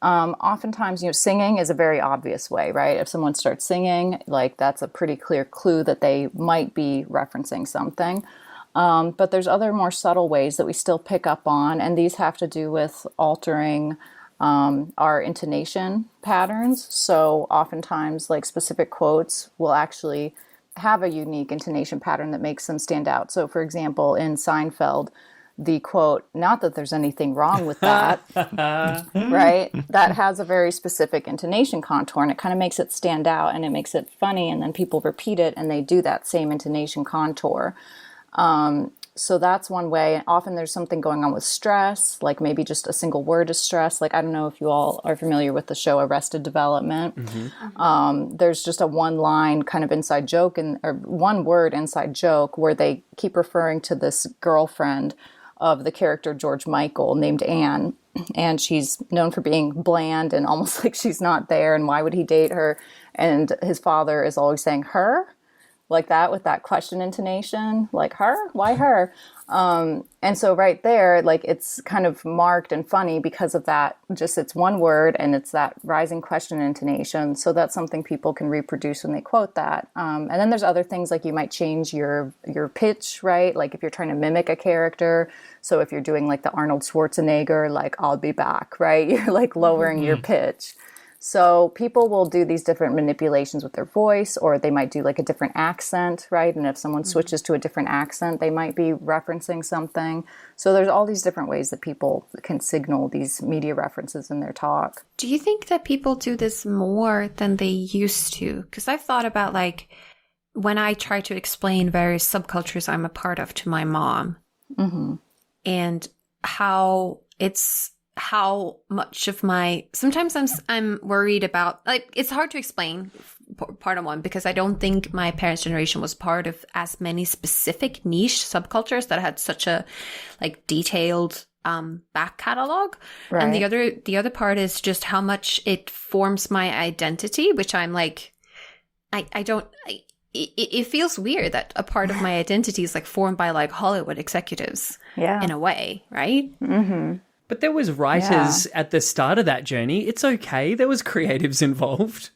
Oftentimes, singing is a very obvious way, right? If someone starts singing, like that's a pretty clear clue that they might be referencing something. But there's other more subtle ways that we still pick up on, and these have to do with altering our intonation patterns. So oftentimes, like specific quotes will actually have a unique intonation pattern that makes them stand out. So for example, in Seinfeld, the quote, not that there's anything wrong with that, right? That has a very specific intonation contour and it kind of makes it stand out and it makes it funny. And then people repeat it and they do that same intonation contour. So that's one way. Often there's something going on with stress, like maybe just a single word is stress. Like, I don't know if you all are familiar with the show Arrested Development. There's just a one line kind of inside joke or one word inside joke where they keep referring to this girlfriend of the character George Michael named Anne. And she's known for being bland and almost like she's not there. And why would he date her? And his father is always saying, her? Like that, with that question intonation, like her? Why her? And so right there, like it's kind of marked and funny because of that, just it's one word and it's that rising question intonation. So that's something people can reproduce when they quote that. And then there's other things like you might change your pitch, right? Like if you're trying to mimic a character. So if you're doing like the Arnold Schwarzenegger, like I'll be back, right? You're like lowering your pitch. So people will do these different manipulations with their voice, or they might do like a different accent, right? And if someone switches to a different accent, they might be referencing something. So there's all these different ways that people can signal these media references in their talk. Do you think that people do this more than they used to? Because I've thought about like when I try to explain various subcultures I'm a part of to my mom and how much of my, sometimes I'm worried about, like, it's hard to explain, part of one, because I don't think my parents' generation was part of as many specific niche subcultures that had such a like detailed back catalog. Right. And the other part is just how much it forms my identity, which I'm like, it feels weird that a part of my identity is like formed by like Hollywood executives in a way, right? But there was writers at the start of that journey. It's okay. There was creatives involved.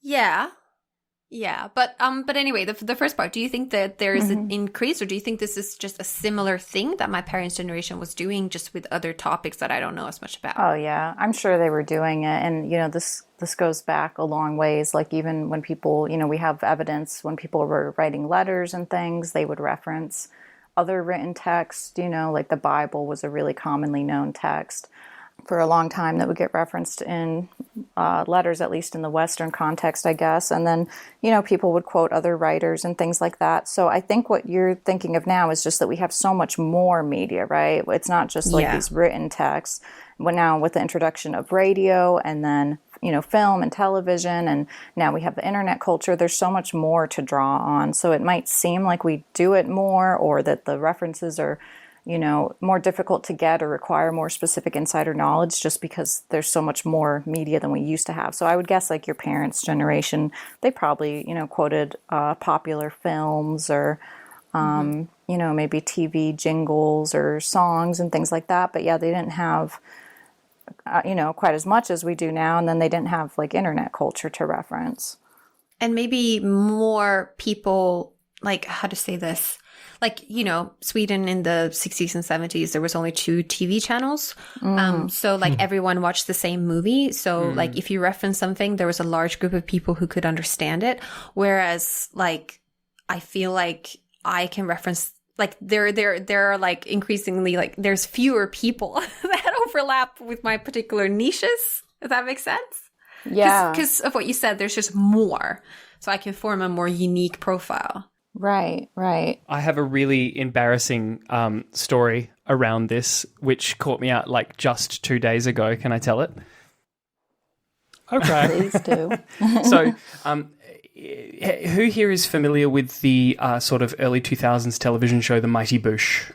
Yeah. But anyway, the first part, do you think that there is an increase, or do you think this is just a similar thing that my parents' generation was doing just with other topics that I don't know as much about? Oh yeah, I'm sure they were doing it. And this goes back a long ways. Like even when people, we have evidence when people were writing letters and things, they would reference other written text, like the Bible was a really commonly known text for a long time that would get referenced in letters, at least in the Western context, I guess. And then, people would quote other writers and things like that. So I think what you're thinking of now is just that we have so much more media, right? It's not just like these written texts. But now with the introduction of radio and then, film and television, and now we have the internet culture, there's so much more to draw on. So it might seem like we do it more, or that the references are, more difficult to get or require more specific insider knowledge just because there's so much more media than we used to have. So I would guess like your parents' generation, they probably, quoted popular films or, maybe TV jingles or songs and things like that. But yeah, they didn't have quite as much as we do now. And then they didn't have like internet culture to reference. And maybe more people, like, how to say this? like, Sweden in the 60s and 70s, there was only 2 TV channels. So like everyone watched the same movie. So like if you reference something, there was a large group of people who could understand it. Whereas like, I feel like I can reference, like there are like increasingly, like there's fewer people that overlap with my particular niches, if that makes sense. Yeah. Because of what you said, there's just more. So I can form a more unique profile. Right. I have a really embarrassing story around this, which caught me out like just 2 days ago. Can I tell it? Okay. Please do. So, who here is familiar with the sort of early 2000s television show, The Mighty Boosh?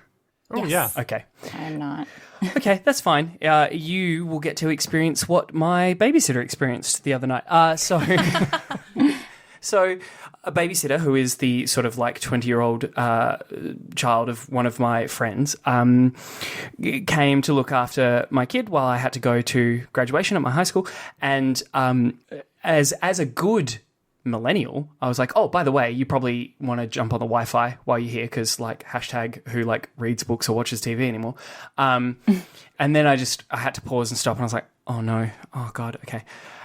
Oh, Yes. yeah. Okay. I'm not. Okay, that's fine. You will get to experience what my babysitter experienced the other night. So a babysitter who is the sort of like 20-year-old child of one of my friends came to look after my kid while I had to go to graduation at my high school. And as a good millennial, I was like, oh, by the way, you probably want to jump on the Wi-Fi while you're here because like hashtag who like reads books or watches TV anymore. And then I had to pause and stop and I was like, oh no, oh God, okay.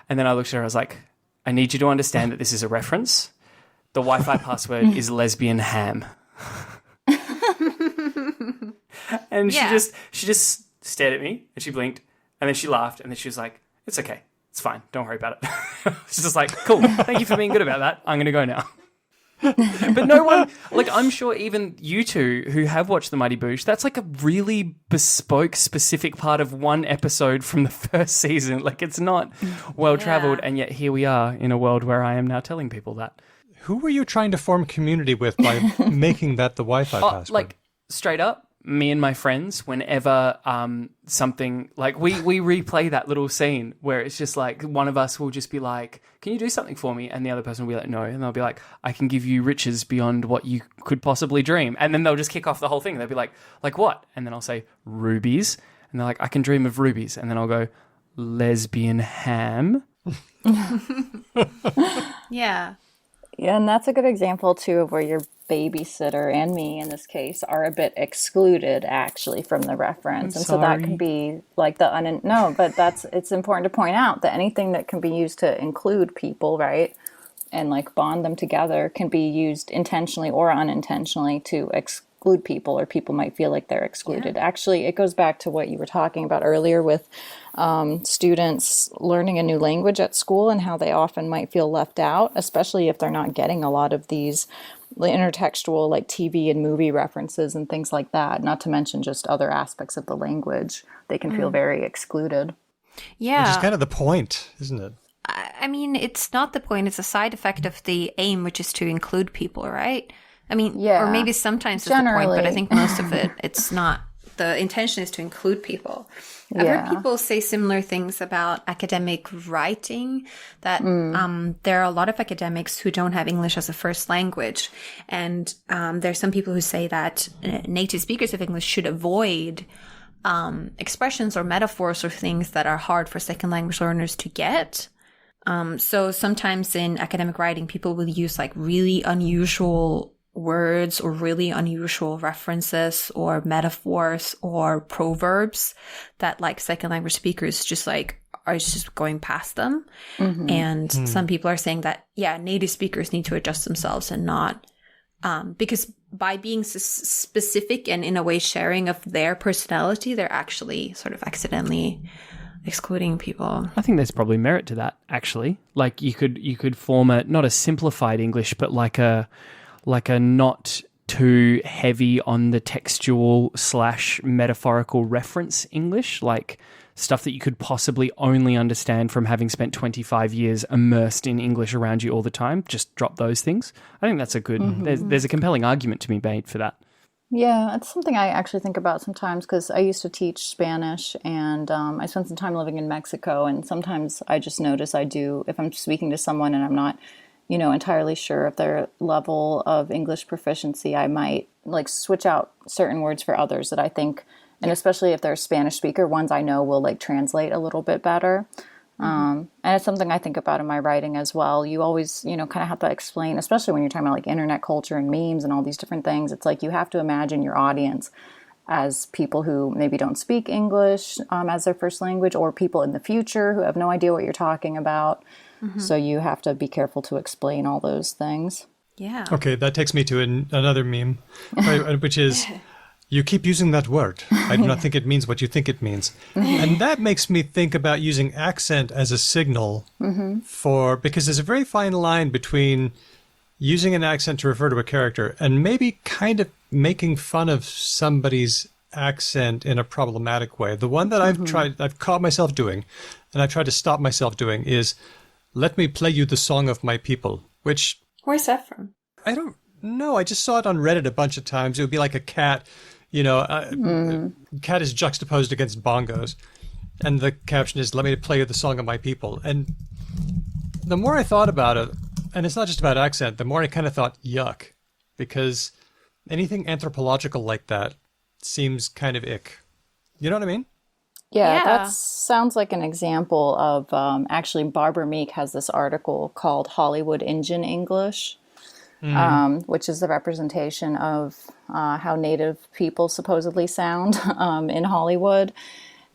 And then I looked at her, I was like, I need you to understand that this is a reference. The Wi-Fi password is lesbian ham. And she just stared at me and she blinked and then she laughed and then she was like, it's okay. It's fine. Don't worry about it. She's just like, cool. Thank you for being good about that. I'm going to go now. But no one, like, I'm sure even you two who have watched The Mighty Boosh, that's like a really bespoke, specific part of one episode from the first season. Like, it's not well traveled. Yeah. And yet here we are in a world where I am now telling people that. Who were you trying to form community with by making that the Wi-Fi password? Like, straight up, me and my friends, whenever something, like, we replay that little scene where it's just like one of us will just be like, can you do something for me? And the other person will be like, no. And they'll be like, I can give you riches beyond what you could possibly dream. And then they'll just kick off the whole thing. They'll be like what? And then I'll say, rubies. And they're like, I can dream of rubies. And then I'll go, lesbian ham. Yeah. Yeah, and that's a good example too of where your babysitter and me in this case are a bit excluded actually from the reference. And so that can be like it's important to point out that anything that can be used to include people, right? And like bond them together can be used intentionally or unintentionally to exclude people, or people might feel like they're excluded. Yeah. Actually, it goes back to what you were talking about earlier with students learning a new language at school and how they often might feel left out, especially if they're not getting a lot of these intertextual like TV and movie references and things like that, not to mention just other aspects of the language. They can feel very excluded. Yeah. Which is kind of the point, isn't it? I mean, it's not the point. It's a side effect of the aim, which is to include people, right? I mean, or maybe sometimes it's the point, but I think most of it, it's not. The intention is to include people. I've heard people say similar things about academic writing, that there are a lot of academics who don't have English as a first language. And there's some people who say that native speakers of English should avoid expressions or metaphors or things that are hard for second language learners to get. So sometimes in academic writing, people will use like really unusual words or really unusual references or metaphors or proverbs that like second language speakers just like are just going past them. And some people are saying that, native speakers need to adjust themselves and not, because by being specific and in a way sharing of their personality, they're actually sort of accidentally excluding people. I think there's probably merit to that, actually. Like you could form not a simplified English, but like a not too heavy on the textual / metaphorical reference English, like stuff that you could possibly only understand from having spent 25 years immersed in English around you all the time. Just drop those things. I think that's a good, there's a compelling argument to be made for that. Yeah, it's something I actually think about sometimes because I used to teach Spanish and I spent some time living in Mexico, and sometimes I just notice if I'm speaking to someone and I'm not entirely sure of their level of English proficiency, I might like switch out certain words for others that I think, and especially if they're a Spanish speaker, ones I know will like translate a little bit better. And it's something I think about in my writing as well. You always, kind of have to explain, especially when you're talking about like internet culture and memes and all these different things. It's like you have to imagine your audience as people who maybe don't speak English as their first language, or people in the future who have no idea what you're talking about. So you have to be careful to explain all those things. Yeah. Okay, that takes me to another meme, right, which is, you keep using that word. I do not think it means what you think it means. And that makes me think about using accent as a signal because there's a very fine line between using an accent to refer to a character and maybe kind of making fun of somebody's accent in a problematic way. The one that I've caught myself doing, and I've tried to stop myself doing, is, let me play you the song of my people, which Where's that from? I don't know. I just saw it on Reddit a bunch of times. It would be like a cat, cat is juxtaposed against bongos. And the caption is, let me play you the song of my people. And the more I thought about it, and it's not just about accent, the more I kind of thought, yuck, because anything anthropological like that seems kind of ick. You know what I mean? Yeah, Yeah. that sounds like an example of, actually, Barbara Meek has this article called Hollywood Indian English, which is the representation of how Native people supposedly sound in Hollywood.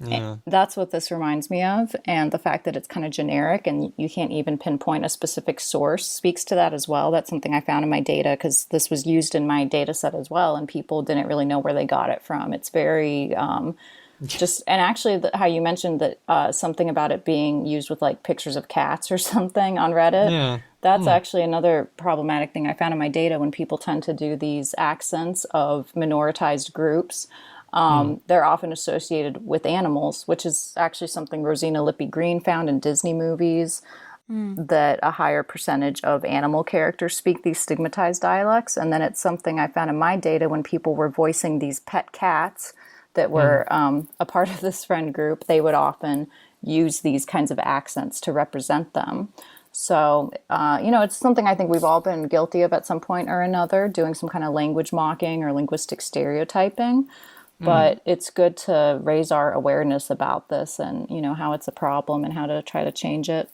Yeah. That's what this reminds me of. And the fact that it's kind of generic and you can't even pinpoint a specific source speaks to that as well. That's something I found in my data because this was used in my data set as well. And people didn't really know where they got it from. It's very and actually how you mentioned that something about it being used with like pictures of cats or something on Reddit. Yeah. That's actually another problematic thing I found in my data when people tend to do these accents of minoritized groups. They're often associated with animals, which is actually something Rosina Lippi-Green found in Disney movies, that a higher percentage of animal characters speak these stigmatized dialects. And then it's something I found in my data when people were voicing these pet cats that were a part of this friend group. They would often use these kinds of accents to represent them. So, it's something I think we've all been guilty of at some point or another, doing some kind of language mocking or linguistic stereotyping. But it's good to raise our awareness about this and, how it's a problem and how to try to change it.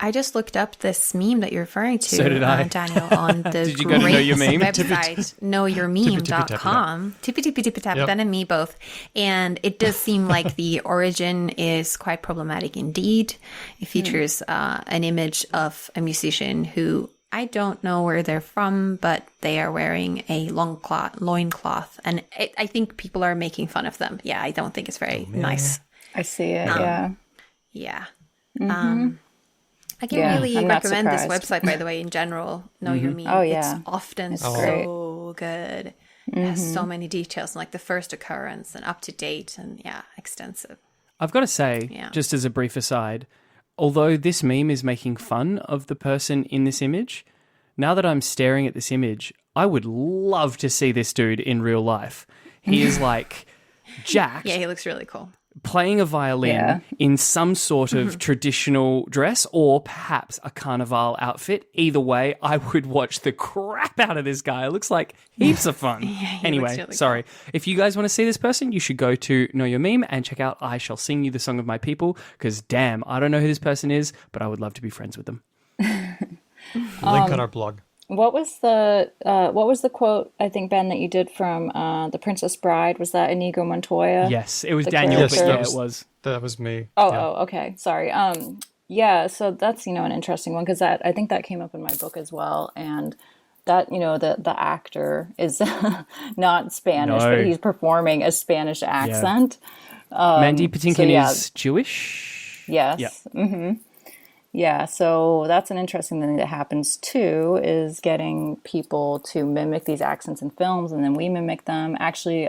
I just looked up this meme that you're referring to, So did I. Daniel, on the Did you go to Know Your Meme? website, knowyourmeme.com. Tippy-tippy-tippy-tap, Yep. Ben and me both. And it does seem like the origin is quite problematic indeed. It features an image of a musician who, I don't know where they're from, but they are wearing a loincloth. And I think people are making fun of them. Yeah, I don't think it's very nice. I see it, yeah. Yeah. I can really I'm not recommend this surprised. website, by the way, in general. Know Your Meme. Oh, yeah. It's often It's so good. It has so many details, like the first occurrence and up to date and, extensive. I've got to say, just as a brief aside, although this meme is making fun of the person in this image, now that I'm staring at this image, I would love to see this dude in real life. He is like jacked. Yeah, he looks really cool. Playing a violin in some sort of traditional dress or perhaps a carnival outfit. Either way, I would watch the crap out of this guy. It looks like heaps of fun. Anyway, really sorry. If you guys want to see this person, you should go to Know Your Meme and check out I Shall Sing You the Song of My People, because damn, I don't know who this person is, but I would love to be friends with them. Link on our blog. What was the quote, I think, Ben, that you did from The Princess Bride? Was that Inigo Montoya? Yes, it was The Daniel, but character? yeah, it was. That was me. Okay. Sorry. So that's, an interesting one because I think that came up in my book as well. And that, the actor is not Spanish, No. but he's performing a Spanish accent. Mandy Patinkin yeah. is Jewish? Yes. Yeah. Yeah, so that's an interesting thing that happens too, is getting people to mimic these accents in films and then we mimic them. Actually,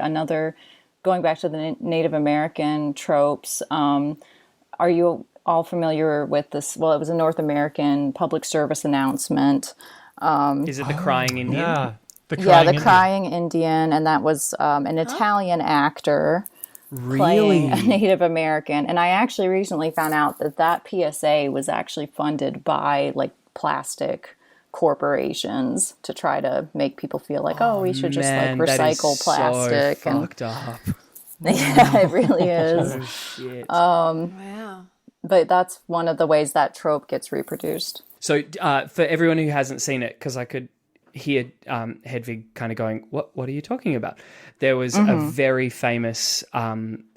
going back to the Native American tropes, are you all familiar with this? Well, it was a North American public service announcement. Is it the crying Indian? Yeah. The Crying Indian, and that was an Italian actor. Really? Playing a Native American. And I actually recently found out that PSA was actually funded by like plastic corporations to try to make people feel like, we should just like recycle plastic. So fucked up. Yeah, it really is. Shit. Wow. But that's one of the ways that trope gets reproduced. So for everyone who hasn't seen it, because I could hear Hedvig kind of going, what are you talking about? There was a very famous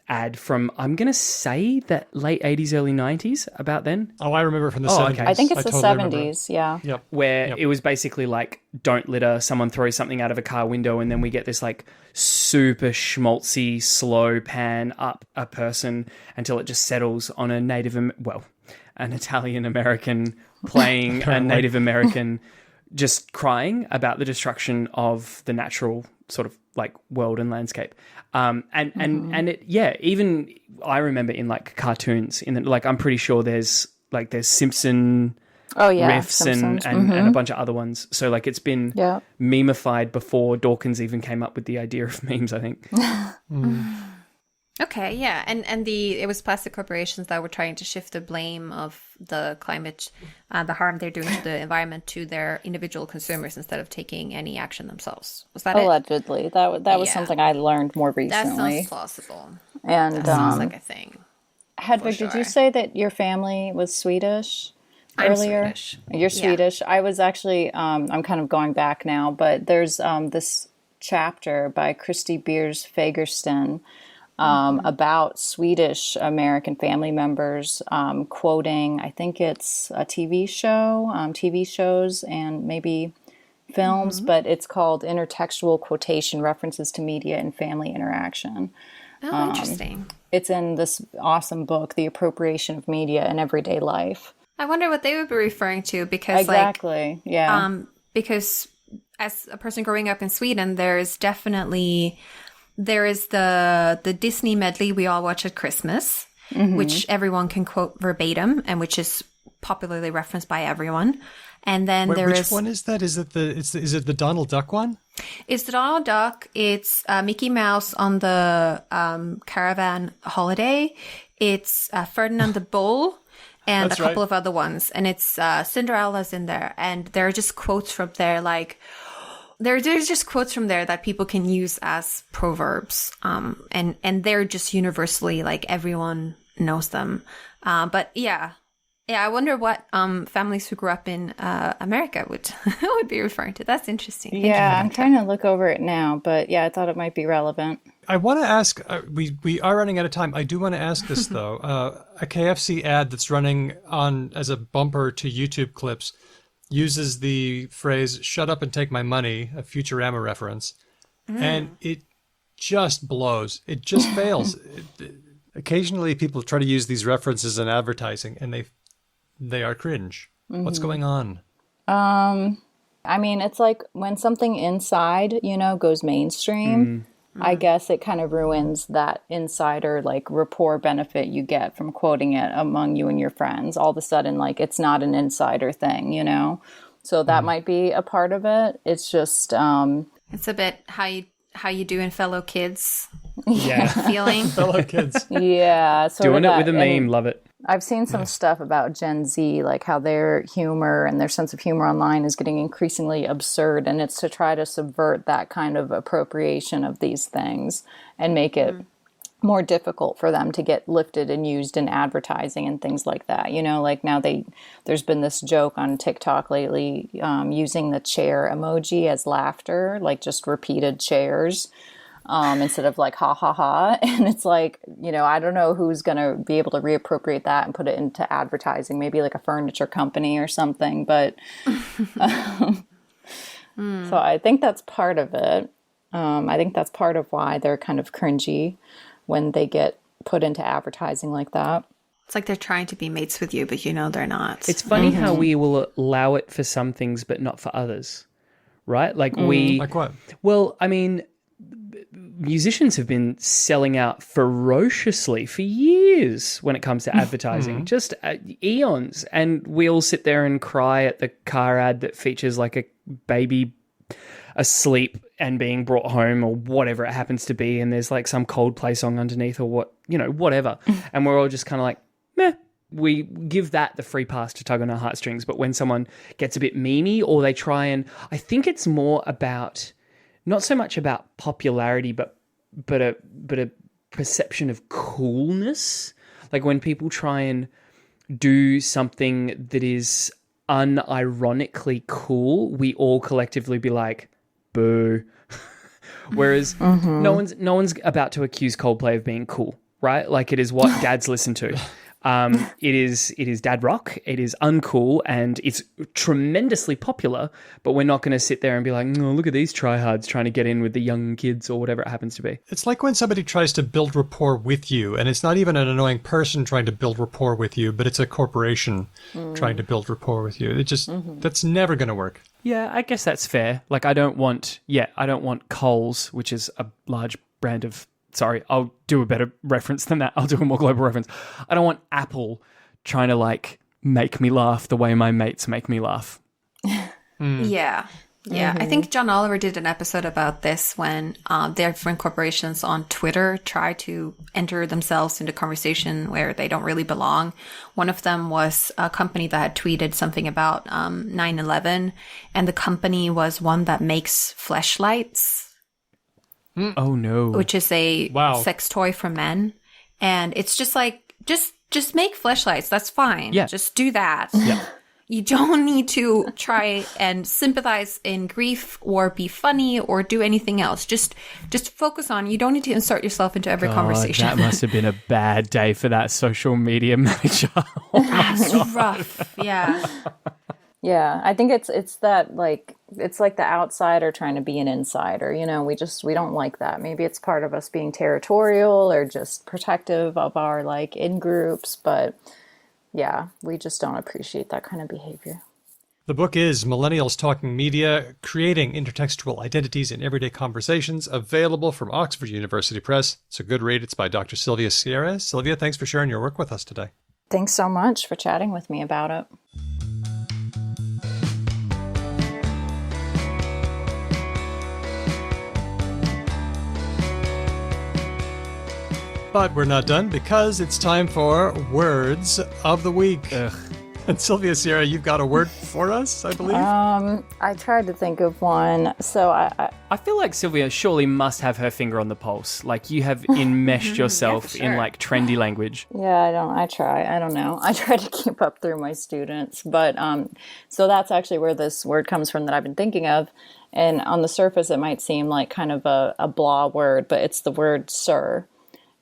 ad from, I'm going to say that late 80s, early 90s, about then. Oh, I remember from the 70s. okay. I think it's the totally remember. 70s, yeah. Yep. Where it was basically like, don't litter, someone throws something out of a car window, and then we get this like super schmaltzy, slow pan up a person until it just settles on a an Italian-American playing a Native American just crying about the destruction of the natural sort of like world and landscape. And it, even I remember in like cartoons, like I'm pretty sure there's Simpson riffs and a bunch of other ones. So like it's been memeified before Dawkins even came up with the idea of memes, I think. Okay, yeah, and it was plastic corporations that were trying to shift the blame of the climate, the harm they're doing to the environment, to their individual consumers instead of taking any action themselves. Was that Allegedly, that was something I learned more recently. That sounds plausible. And that sounds like a thing. Hedvig, did you say that your family was Swedish earlier? I'm Swedish. You're Swedish. I was actually, I'm kind of going back now, but there's this chapter by Christy Beers Fagersten about Swedish American family members, quoting, I think it's a TV show, TV shows and maybe films, but it's called Intertextual Quotation References to Media and Family Interaction. Oh, interesting. It's in this awesome book, The Appropriation of Media in Everyday Life. I wonder what they would be referring to, because exactly, because as a person growing up in Sweden, there is the Disney medley we all watch at Christmas, which everyone can quote verbatim and which is popularly referenced by everyone. And then which one is that? Is it the Donald Duck one? It's the Donald Duck. It's Mickey Mouse on the caravan holiday. It's Ferdinand the Bull and a couple of other ones. And it's Cinderella's in there. And there are just quotes from there, like there's just quotes from there that people can use as proverbs. And they're just universally, like, everyone knows them. But yeah, I wonder what families who grew up in America would be referring to. That's interesting. Yeah, I'm trying to look over it now, but yeah, I thought it might be relevant. I want to ask, we are running out of time. I do want to ask this, though. A KFC ad that's running on as a bumper to YouTube clips uses the phrase, "shut up and take my money," a Futurama reference, and it just blows. It just fails. Occasionally people try to use these references in advertising, and they are cringe. What's going on? I mean, it's like when something inside, goes mainstream, I guess it kind of ruins that insider, like, rapport benefit you get from quoting it among you and your friends. All of a sudden, like, it's not an insider thing, So that might be a part of it. It's just... it's a bit how you do in fellow kids. Yeah. Feeling. Fellow kids. Yeah. Doing it with a meme. Love it. I've seen some stuff about Gen Z, like how their humor and their sense of humor online is getting increasingly absurd, and it's to try to subvert that kind of appropriation of these things and make it more difficult for them to get lifted and used in advertising and things like that. Like now there's been this joke on TikTok lately, using the chair emoji as laughter, like just repeated chairs. Instead of like, ha, ha, ha. And it's like, I don't know who's going to be able to reappropriate that and put it into advertising, maybe like a furniture company or something. But so I think that's part of it. I think that's part of why they're kind of cringy when they get put into advertising like that. It's like they're trying to be mates with you, but they're not. It's funny how we will allow it for some things, but not for others, right? Like Like what? Well, I mean, musicians have been selling out ferociously for years when it comes to advertising, just eons. And we all sit there and cry at the car ad that features like a baby asleep and being brought home or whatever it happens to be. And there's like some Coldplay song underneath or whatever. And we're all just kind of like, meh. We give that the free pass to tug on our heartstrings. But when someone gets a bit memey or they try and, I think it's more about, not so much about popularity, but a perception of coolness. Like when people try and do something that is unironically cool, we all collectively be like, boo. Whereas no one's about to accuse Coldplay of being cool, right? Like, it is what dads listen to. It is dad rock. It is uncool and it's tremendously popular, but we're not going to sit there and be like, oh, look at these tryhards trying to get in with the young kids or whatever it happens to be. It's like when somebody tries to build rapport with you, and it's not even an annoying person trying to build rapport with you, but it's a corporation trying to build rapport with you. It just, that's never going to work. Yeah, I guess that's fair. Like, I don't want Coles, which is a large brand of... Sorry, I'll do a better reference than that. I'll do a more global reference. I don't want Apple trying to, like, make me laugh the way my mates make me laugh. Yeah. Yeah, I think John Oliver did an episode about this when different corporations on Twitter try to enter themselves into conversation where they don't really belong. One of them was a company that had tweeted something about 9/11, and the company was one that makes fleshlights, Oh, no. which is a sex toy for men. And it's just like, just make fleshlights. That's fine. Yeah. Just do that. Yeah. You don't need to try and sympathize in grief or be funny or do anything else. Just focus on, you don't need to insert yourself into every conversation. That must have been a bad day for that social media manager. That's rough. Yeah. Yeah, I think it's that, like, it's like the outsider trying to be an insider. You know, we don't like that. Maybe it's part of us being territorial or just protective of our, like, in groups, but yeah, we just don't appreciate that kind of behavior. The book is Millennials Talking Media, Creating Intertextual Identities in Everyday Conversations, available from Oxford University Press. It's a good read. It's by Dr. Sylvia Sierra. Sylvia, thanks for sharing your work with us today. Thanks so much for chatting with me about it. But we're not done because it's time for Words of the Week. Ugh. And Sylvia Sierra, you've got a word for us, I believe? I tried to think of one. So I feel like Sylvia surely must have her finger on the pulse. Like, you have enmeshed yourself in, like, trendy language. Yeah, I try. I don't know. I try to keep up through my students. But so that's actually where this word comes from that I've been thinking of. And on the surface, it might seem like kind of a blah word, but it's the word sir.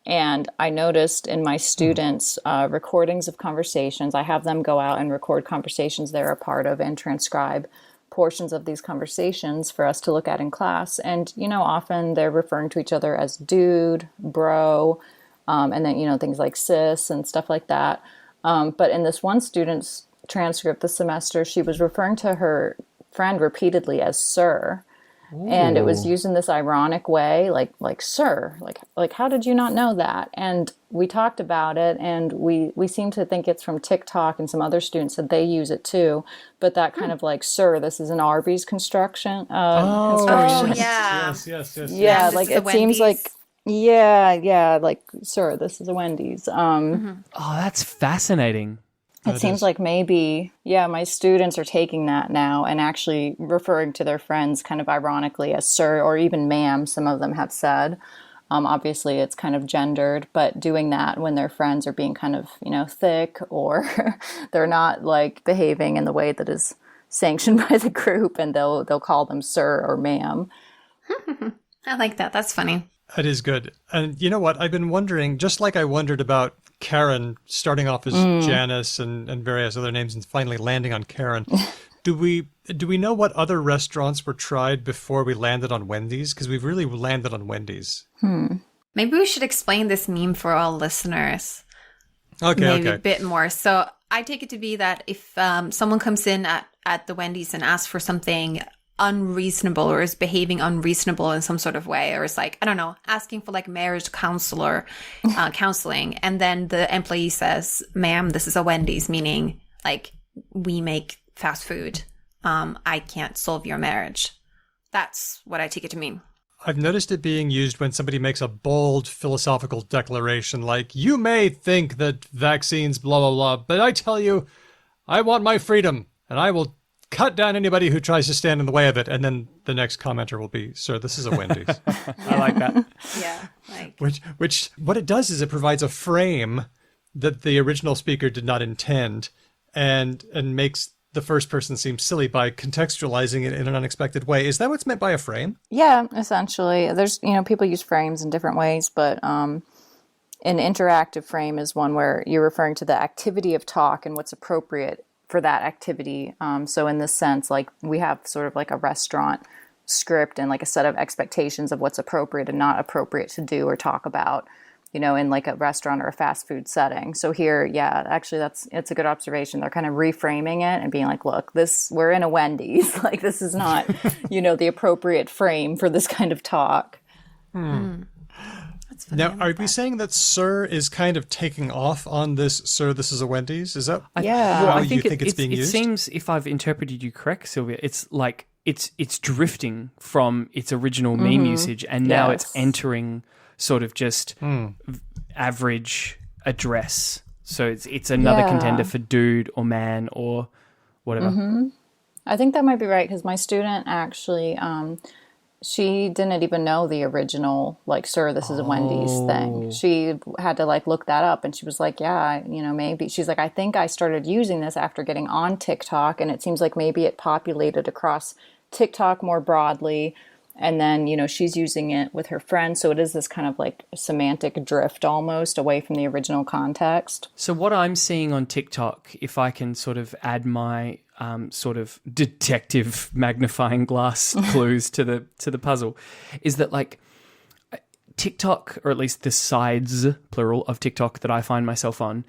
And I noticed in my students' recordings of conversations, I have them go out and record conversations they're a part of and transcribe portions of these conversations for us to look at in class. And, you know, often they're referring to each other as dude, bro, and then, you know, things like sis and stuff like that. But in this one student's transcript this semester, she was referring to her friend repeatedly as sir. Ooh. And it was used in this ironic way, like sir, like how did you not know that? And we talked about it, and we seem to think it's from TikTok, and some other students said they use it too. But that kind of like sir, this is an Arby's construction. Construction. Yes. Yeah, like it seems like like sir, this is a Wendy's. Oh, that's fascinating. It seems like maybe, my students are taking that now and actually referring to their friends kind of ironically as sir or even ma'am, some of them have said. Obviously, it's kind of gendered, but doing that when their friends are being kind of, you know, thick or they're not, like, behaving in the way that is sanctioned by the group, and they'll call them sir or ma'am. I like that. That's funny. That is good. And you know what? I've been wondering, just like I wondered about Karen starting off as Janice and various other names and finally landing on Karen. Do we know what other restaurants were tried before we landed on Wendy's? Because we've really landed on Wendy's. Maybe we should explain this meme for all listeners. Okay. A bit more. So I take it to be that if someone comes in at the Wendy's and asks for something unreasonable or is behaving unreasonable in some sort of way, or is like, I don't know, asking for like marriage counseling, and then the employee says, ma'am, this is a Wendy's, meaning like we make fast food. I can't solve your marriage. That's what I take it to mean. I've noticed it being used when somebody makes a bold philosophical declaration like, you may think that vaccines blah, blah, blah, but I tell you, I want my freedom, and I will cut down anybody who tries to stand in the way of it. And then the next commenter will be, sir, this is a Wendy's. I like that. Yeah. Like, Which what it does is it provides a frame that the original speaker did not intend, and makes the first person seem silly by contextualizing it in an unexpected way. Is that what's meant by a frame? Yeah, essentially. There's, people use frames in different ways, but an interactive frame is one where you're referring to the activity of talk and what's appropriate for that activity. So in this sense, like we have sort of like a restaurant script and like a set of expectations of what's appropriate and not appropriate to do or talk about, in like a restaurant or a fast food setting. So here, yeah, actually it's a good observation. They're kind of reframing it and being like, look, we're in a Wendy's. Like this is not, the appropriate frame for this kind of talk. That's funny. Now, are we saying that Sir is kind of taking off on this, Sir, this is a Wendy's? Is that Yeah. how I think you think it's being it used? seems, if I've interpreted you correct, Sylvia, it's like it's drifting from its original meme usage, and now it's entering sort of just average address. So it's another contender for dude or man or whatever. I think that might be right because my student actually, she didn't even know the original, like, Sir, this is a Wendy's thing. She had to, like, look that up, and she was like, yeah, maybe. She's like, I think I started using this after getting on TikTok, and it seems like maybe it populated across TikTok more broadly, and then, she's using it with her friends, so it is this kind of, like, semantic drift almost away from the original context. So what I'm seeing on TikTok, if I can sort of add my sort of detective magnifying glass clues to the puzzle, is that like TikTok, or at least the sides, plural, of TikTok that I find myself on,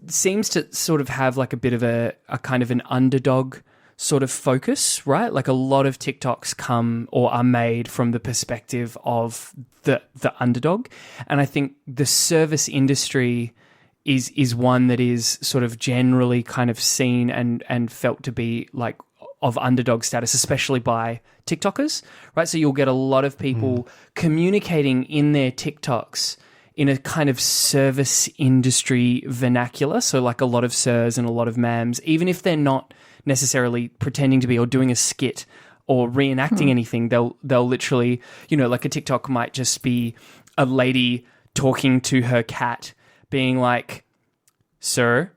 seems to sort of have like a bit of a kind of an underdog sort of focus, right? Like a lot of TikToks come or are made from the perspective of the underdog. And I think the service industry is one that is sort of generally kind of seen and felt to be like of underdog status, especially by TikTokers, right? So you'll get a lot of people communicating in their TikToks in a kind of service industry vernacular. So like a lot of sirs and a lot of ma'ams, even if they're not necessarily pretending to be or doing a skit or reenacting anything, they'll literally, like a TikTok might just be a lady talking to her cat, being like, sir,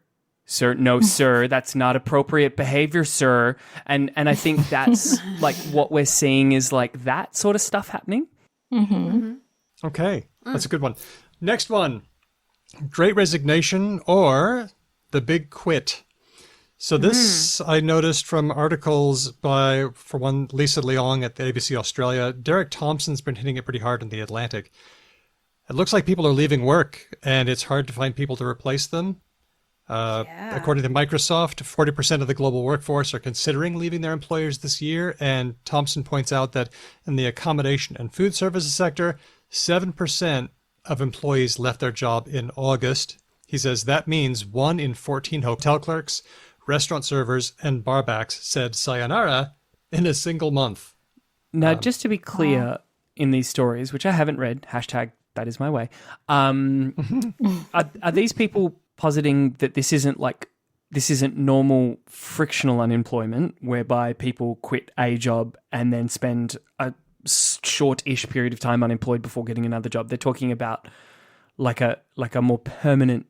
no, sir, that's not appropriate behavior, sir. And I think that's like what we're seeing is like that sort of stuff happening. Okay, that's a good one. Next one, Great Resignation or The Big Quit. So this I noticed from articles by, for one, Lisa Leong at the ABC Australia. Derek Thompson's been hitting it pretty hard in The Atlantic. It looks like people are leaving work, and it's hard to find people to replace them. According to Microsoft, 40% of the global workforce are considering leaving their employers this year, and Thompson points out that in the accommodation and food services sector, 7% of employees left their job in August. He says that means 1 in 14 hotel clerks, restaurant servers, and barbacks said sayonara in a single month. Now, just to be clear in these stories, which I haven't read, hashtag that is my way, are these people positing that this isn't normal frictional unemployment whereby people quit a job and then spend a short-ish period of time unemployed before getting another job? They're talking about like a more permanent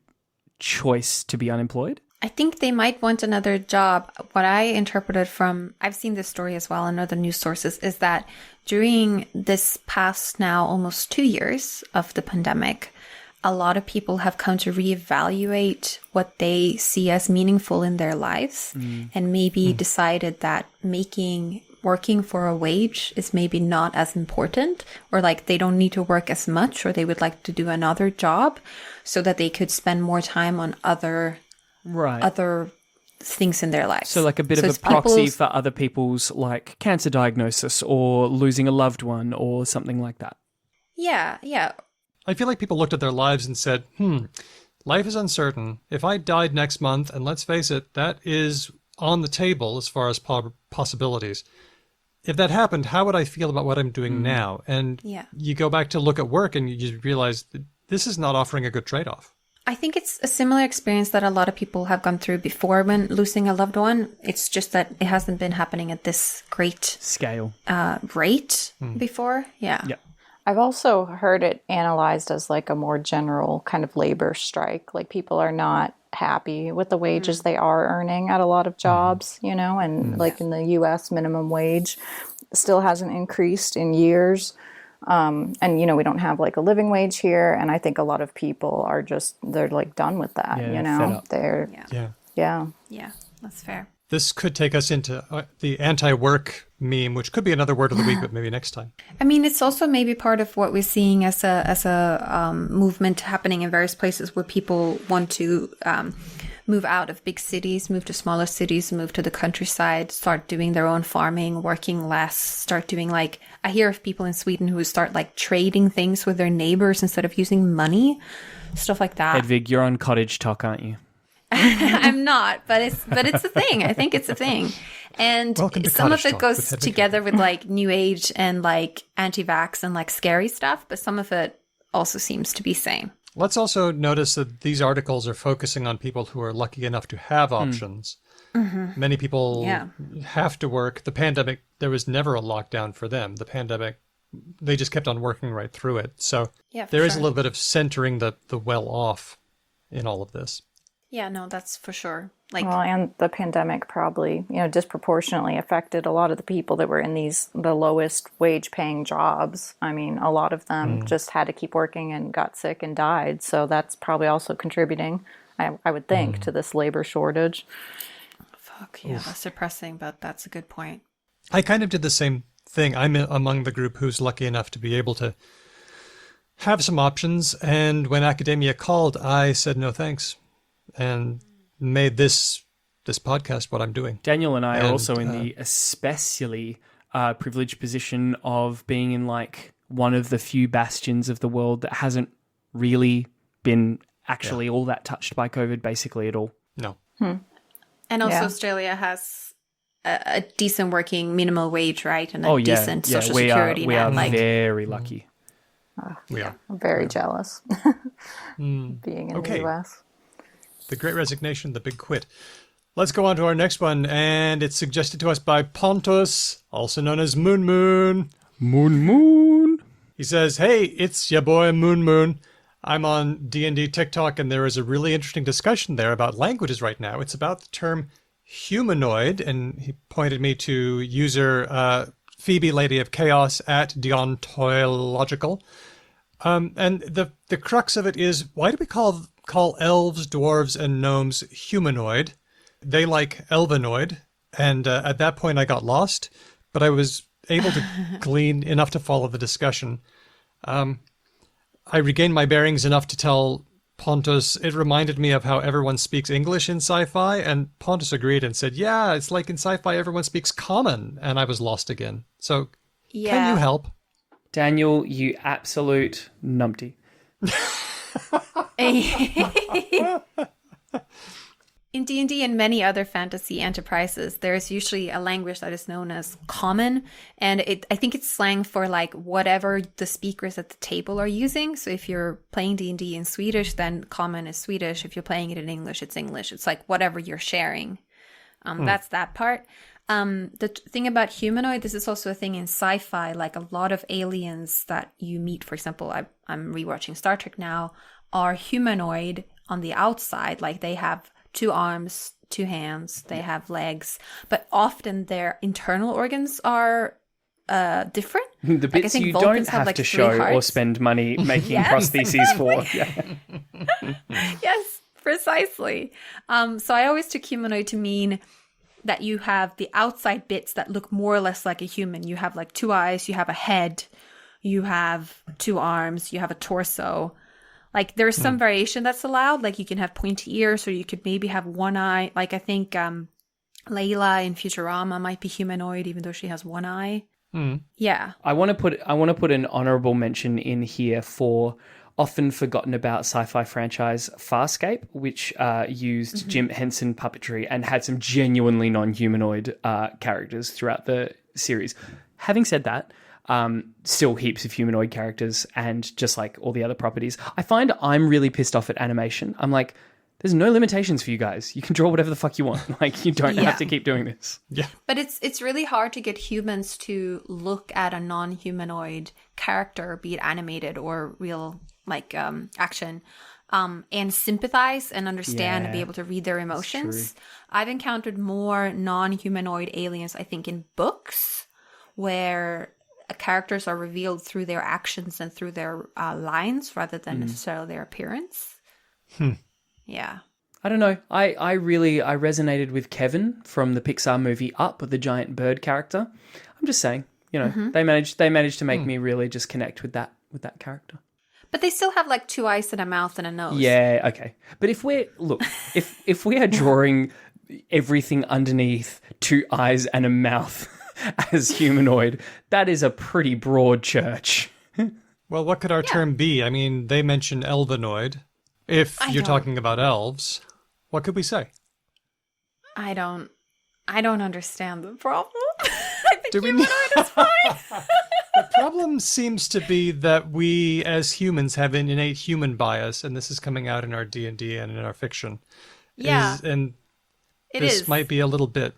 choice to be unemployed? I think they might want another job. What I interpreted from, I've seen this story as well in other news sources, is that during this past now almost 2 years of the pandemic, a lot of people have come to reevaluate what they see as meaningful in their lives and maybe decided that working for a wage is maybe not as important, or like they don't need to work as much, or they would like to do another job so that they could spend more time on other things in their lives. So like a bit of a proxy for other people's like cancer diagnosis or losing a loved one or something like that. Yeah. I feel like people looked at their lives and said, life is uncertain. If I died next month, and let's face it, that is on the table as far as possibilities. If that happened, how would I feel about what I'm doing now? And you go back to look at work and you just realize that this is not offering a good trade-off. I think it's a similar experience that a lot of people have gone through before when losing a loved one. It's just that it hasn't been happening at this great scale rate before. Yeah. I've also heard it analyzed as like a more general kind of labor strike. Like people are not happy with the wages they are earning at a lot of jobs, you know, and like in the US minimum wage still hasn't increased in years. And, you know, we don't have like a living wage here. And I think a lot of people are just, they're like done with that, Yeah, you fed know, up. they're, Yeah. yeah. Yeah, that's fair. This could take us into the anti-work meme, which could be another word of the week, but maybe next time. I mean, it's also maybe part of what we're seeing as a movement happening in various places where people want to move out of big cities, move to smaller cities, move to the countryside, start doing their own farming, working less, start doing like, I hear of people in Sweden who start like trading things with their neighbors instead of using money, stuff like that. Hedvig, you're on Cottage Talk, aren't you? I'm not, but it's a thing. I think it's a thing. And some of it goes together with like new age and like anti-vax and like scary stuff, but some of it also seems to be same. Let's also notice that these articles are focusing on people who are lucky enough to have options. Many people have to work. The pandemic, there was never a lockdown for them. The pandemic, they just kept on working right through it. So there is a little bit of centering the well-off in all of this. Yeah, no, that's for sure. Like, Well, and the pandemic probably, you know, disproportionately affected a lot of the people that were in the lowest wage paying jobs. I mean, a lot of them just had to keep working and got sick and died. So that's probably also contributing, I would think, to this labor shortage. fuck, yeah, that's depressing, but that's a good point. I kind of did the same thing. I'm among the group who's lucky enough to be able to have some options. And when academia called, I said no thanks and made this podcast what I'm doing. Daniel and I are also in the especially privileged position of being in like one of the few bastions of the world that hasn't really been actually all that touched by COVID basically at all. No. And also Australia has a decent working minimum wage, right? And a decent social security we net. are Like, very lucky. We are. I'm very jealous being in the US. The Great Resignation, the Big Quit. Let's go on to our next one, and it's suggested to us by Pontus, also known as Moon Moon. Moon. He says, hey, it's ya boy Moon Moon. I'm on D&D TikTok, and there is a really interesting discussion there about languages right now. It's about the term humanoid, and he pointed me to user Phoebe Lady of Chaos at Deontological. And the crux of it is, why do we call elves, dwarves, and gnomes humanoid? They like elvenoid, and at that point I got lost, but I was able to glean enough to follow the discussion. I regained my bearings enough to tell Pontus it reminded me of how everyone speaks English in sci-fi, and Pontus agreed and said, yeah, it's like in sci-fi everyone speaks common, and I was lost again. So can you help? Daniel, you absolute numpty. In D&D and many other fantasy enterprises, there's usually a language that is known as common, and I think it's slang for like whatever the speakers at the table are using. So if you're playing D&D in Swedish, then common is Swedish. If you're playing it in English, it's English. It's like whatever you're sharing. That's that part. The thing about humanoid, this is also a thing in sci-fi. Like a lot of aliens that you meet, for example, I'm rewatching Star Trek now, are humanoid on the outside. Like they have 2 arms, 2 hands, they have legs, but often their internal organs are different. The bits you don't have like to show or spend money making prostheses for. Yes, precisely. So I always took humanoid to mean that you have the outside bits that look more or less like a human. You have like 2 eyes, you have a head, you have 2 arms, you have a torso. Like there's some variation that's allowed. Like you can have pointy ears, or you could maybe have 1 eye. Like I think Layla in Futurama might be humanoid, even though she has 1 eye. Yeah. I want to put an honorable mention in here for often forgotten about sci-fi franchise Farscape, which used Jim Henson puppetry and had some genuinely non-humanoid characters throughout the series. Having said that, still heaps of humanoid characters, and just like all the other properties, I find I'm really pissed off at animation. I'm like, There's no limitations for you guys. You can draw whatever the fuck you want. Like, you don't Yeah. have to keep doing this. Yeah. But it's really hard to get humans to look at a non-humanoid character, be it animated or real, like, action, and sympathize and understand and be Yeah. able to read their emotions. I've encountered more non-humanoid aliens, I think, in books where characters are revealed through their actions and through their lines rather than necessarily their appearance. Yeah. I don't know. I resonated with Kevin from the Pixar movie Up, the giant bird character. I'm just saying, you know, they managed to make me really just connect with that character. But they still have like two eyes and a mouth and a nose. Yeah, okay. But if we are drawing everything underneath two eyes and a mouth as humanoid, that is a pretty broad church. Well, what could our term be? I mean, they mention elvenoid. If you're talking about elves, what could we say? I don't understand the problem. I think Do we humanoid is fine. The problem seems to be that we, as humans, have an innate human bias, and this is coming out in our D&D and in our fiction. Yeah. And It this is. might be a little bit,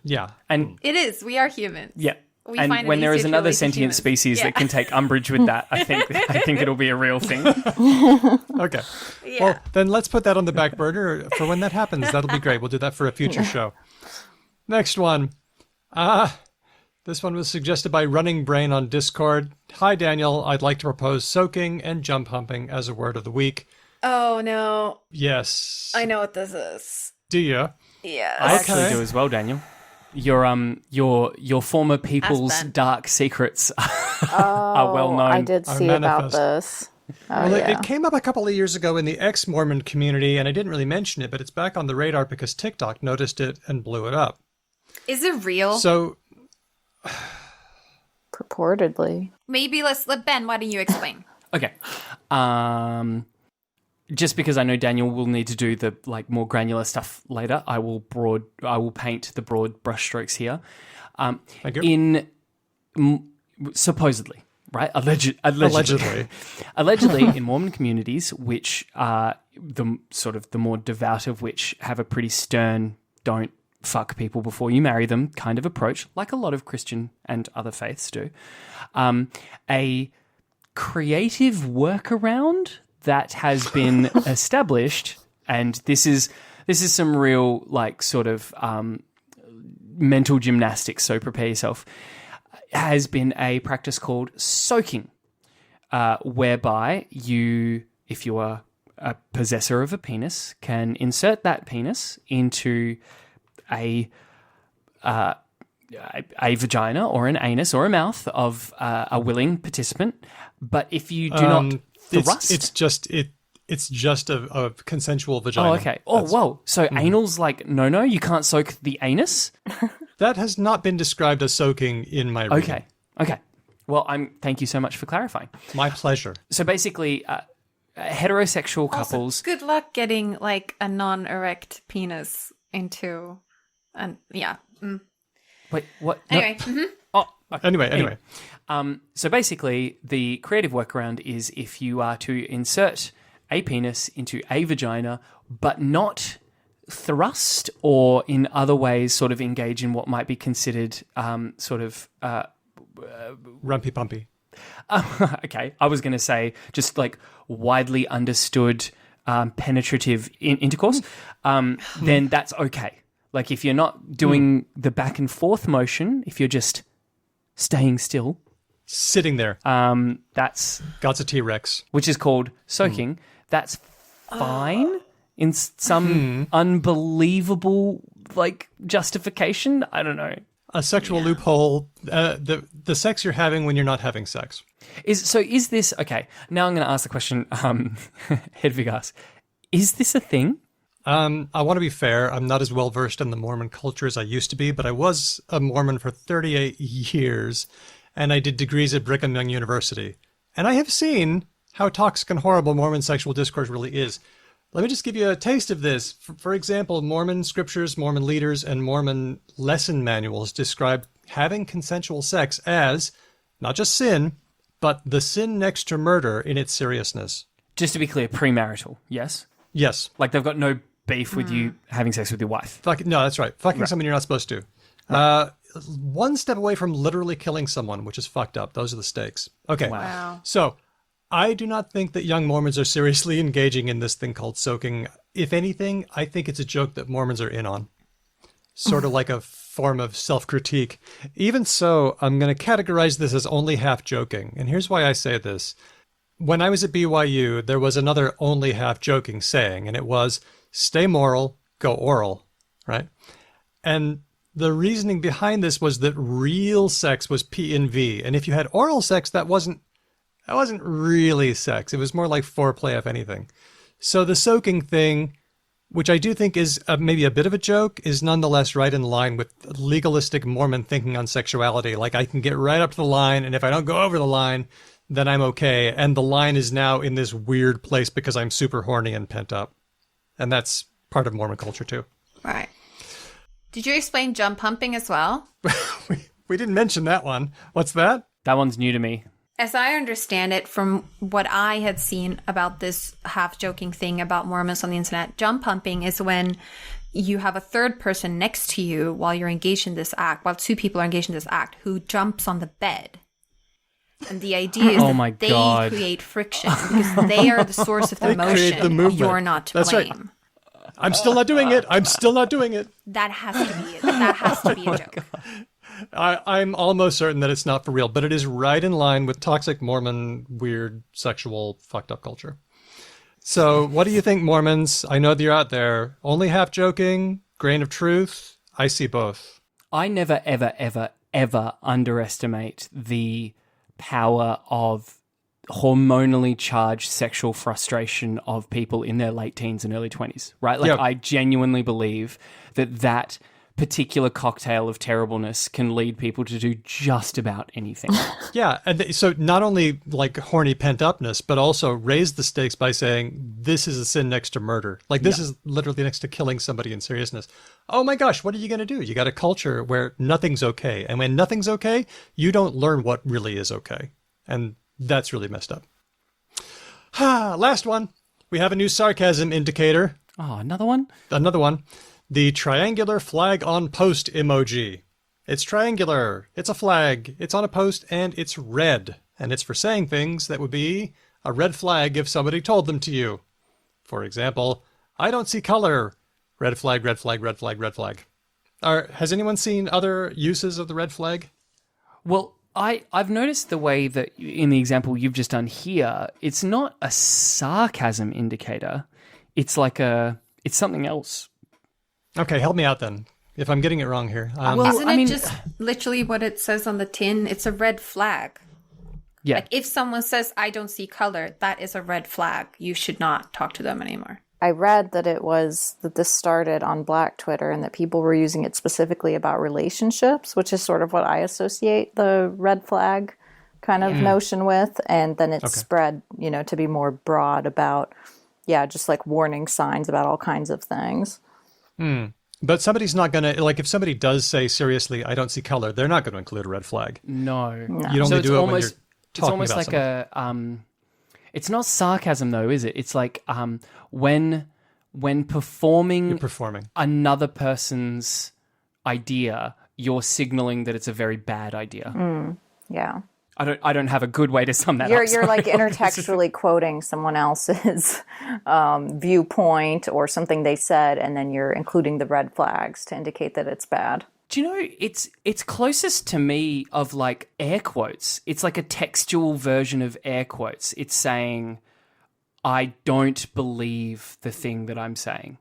And It is. We are humans. yeah. We And find it when there is easier to another relate to sentient humans. species Yeah. that can take umbrage with that, I think it'll be a real thing. Okay. Yeah. Well, then let's put that on the back burner for when that happens. That'll be great. We'll do that for a future show. Next one. This one was suggested by Running Brain on Discord. Hi, Daniel. I'd like to propose soaking and jump humping as a word of the week. Oh no. Yes. I know what this is. Do you? Yeah. I actually Okay. do as well, Daniel. Your former people's Husband. dark secrets are well known. I did Our see about manifest. this. Oh, Well, yeah. it came up a couple of years ago in the ex-Mormon community, and I didn't really mention it, but it's back on the radar because TikTok noticed it and blew it up. Is it real? So, Purportedly. Maybe let Ben, why don't you explain? Okay. Just because I know Daniel will need to do the like more granular stuff later, I will paint the broad brushstrokes here. thank you. Supposedly, right? Allegedly. Allegedly, in Mormon communities, which are the more devout of which have a pretty stern don't fuck people before you marry them kind of approach, like a lot of Christian and other faiths do. A creative workaround that has been established, and this is some real like sort of mental gymnastics, so prepare yourself, has been a practice called soaking, whereby you, if you are a possessor of a penis, can insert that penis into a vagina or an anus or a mouth of a willing participant. But if you do not thrust... It's just a consensual vagina. Oh, okay. Oh, whoa. So anal's like, no, you can't soak the anus? That has not been described as soaking in my reading. Okay. Well, thank you so much for clarifying. My pleasure. So basically, heterosexual couples... Good luck getting like a non-erect penis into, and yeah. Wait, what? No. Anyway, Oh, okay. Anyway. So basically, the creative workaround is if you are to insert a penis into a vagina, but not thrust or in other ways sort of engage in what might be considered Rumpy pumpy. okay, I was going to say just like widely understood penetrative intercourse, then that's okay. Like if you're not doing the back and forth motion, if you're just staying still, Sitting there. that's God's a T-Rex. which is called soaking. That's fine in some unbelievable like justification. I don't know. A sexual loophole. The sex you're having when you're not having sex. Is this okay? Now I'm going to ask the question. Hedvig asks, is this a thing? I want to be fair. I'm not as well versed in the Mormon culture as I used to be, but I was a Mormon for 38 years, and I did degrees at Brigham Young University. And I have seen how toxic and horrible Mormon sexual discourse really is. Let me just give you a taste of this. For example, Mormon scriptures, Mormon leaders, and Mormon lesson manuals describe having consensual sex as not just sin, but the sin next to murder in its seriousness. Just to be clear, premarital, yes? Yes. Like they've got no beef with you having sex with your wife. No, that's right. Fucking someone you're not supposed to. One step away from literally killing someone, which is fucked up. Those are the stakes. Okay. Wow. So I do not think that young Mormons are seriously engaging in this thing called soaking. If anything, I think it's a joke that Mormons are in on. Sort of like a form of self-critique. Even so, I'm going to categorize this as only half joking. And here's why I say this. When I was at BYU, there was another only half joking saying, and it was, stay moral, go oral, right? And the reasoning behind this was that real sex was P and V. And if you had oral sex, that wasn't really sex. It was more like foreplay, if anything. So the soaking thing, which I do think is maybe a bit of a joke, is nonetheless right in line with legalistic Mormon thinking on sexuality. Like, I can get right up to the line, and if I don't go over the line, then I'm okay. And the line is now in this weird place because I'm super horny and pent up. And that's part of Mormon culture, too. Right. Did you explain jump pumping as well? We didn't mention that one. What's that? That one's new to me. As I understand it, from what I had seen about this half-joking thing about Mormons on the internet, jump pumping is when you have a third person next to you while you're engaged in this act, while two people are engaged in this act, who jumps on the bed. And the idea is that they create friction because they are the source of the motion. The movement. You're not to That's blame. Right. I'm still not doing it. I'm still not doing it. That has to be it. That has to be a joke. I'm almost certain that it's not for real, but it is right in line with toxic Mormon, weird, sexual, fucked up culture. So what do you think, Mormons? I know that you're out there. Only half joking, grain of truth. I see both. I never, ever, ever, ever underestimate the power of hormonally charged sexual frustration of people in their late teens and early 20s, right? Like, I genuinely believe that particular cocktail of terribleness can lead people to do just about anything. Yeah, and so not only like horny pent-upness, but also raise the stakes by saying this is a sin next to murder. Like, this is literally next to killing somebody in seriousness. Oh my gosh, what are you going to do? You got a culture where nothing's okay. And when nothing's okay, you don't learn what really is okay. And that's really messed up. Last one. We have a new sarcasm indicator. Oh, another one? Another one. The triangular flag on post emoji. It's triangular. It's a flag. It's on a post and it's red. And it's for saying things that would be a red flag if somebody told them to you. For example, I don't see color. Red flag, red flag, red flag, red flag. Has anyone seen other uses of the red flag? Well, I've noticed the way that in the example you've just done here, it's not a sarcasm indicator. It's like it's something else. Okay, help me out then, if I'm getting it wrong here. Isn't it just literally what it says on the tin? It's a red flag. Yeah. Like, if someone says, I don't see color, that is a red flag. You should not talk to them anymore. I read that this started on Black Twitter and that people were using it specifically about relationships, which is sort of what I associate the red flag kind of notion with. And then it's spread, to be more broad about, just like warning signs about all kinds of things. But somebody's not going to, like, if somebody does say, seriously, I don't see color, they're not going to include a red flag. No. You'd only do it when you're talking about something. It's not sarcasm though, is it? It's like when performing another person's idea, you're signaling that it's a very bad idea. Yeah. I don't have a good way to sum that up. You're like intertextually quoting someone else's viewpoint or something they said, and then you're including the red flags to indicate that it's bad. Do you know, it's closest to me of like air quotes. It's like a textual version of air quotes. It's saying, I don't believe the thing that I'm saying.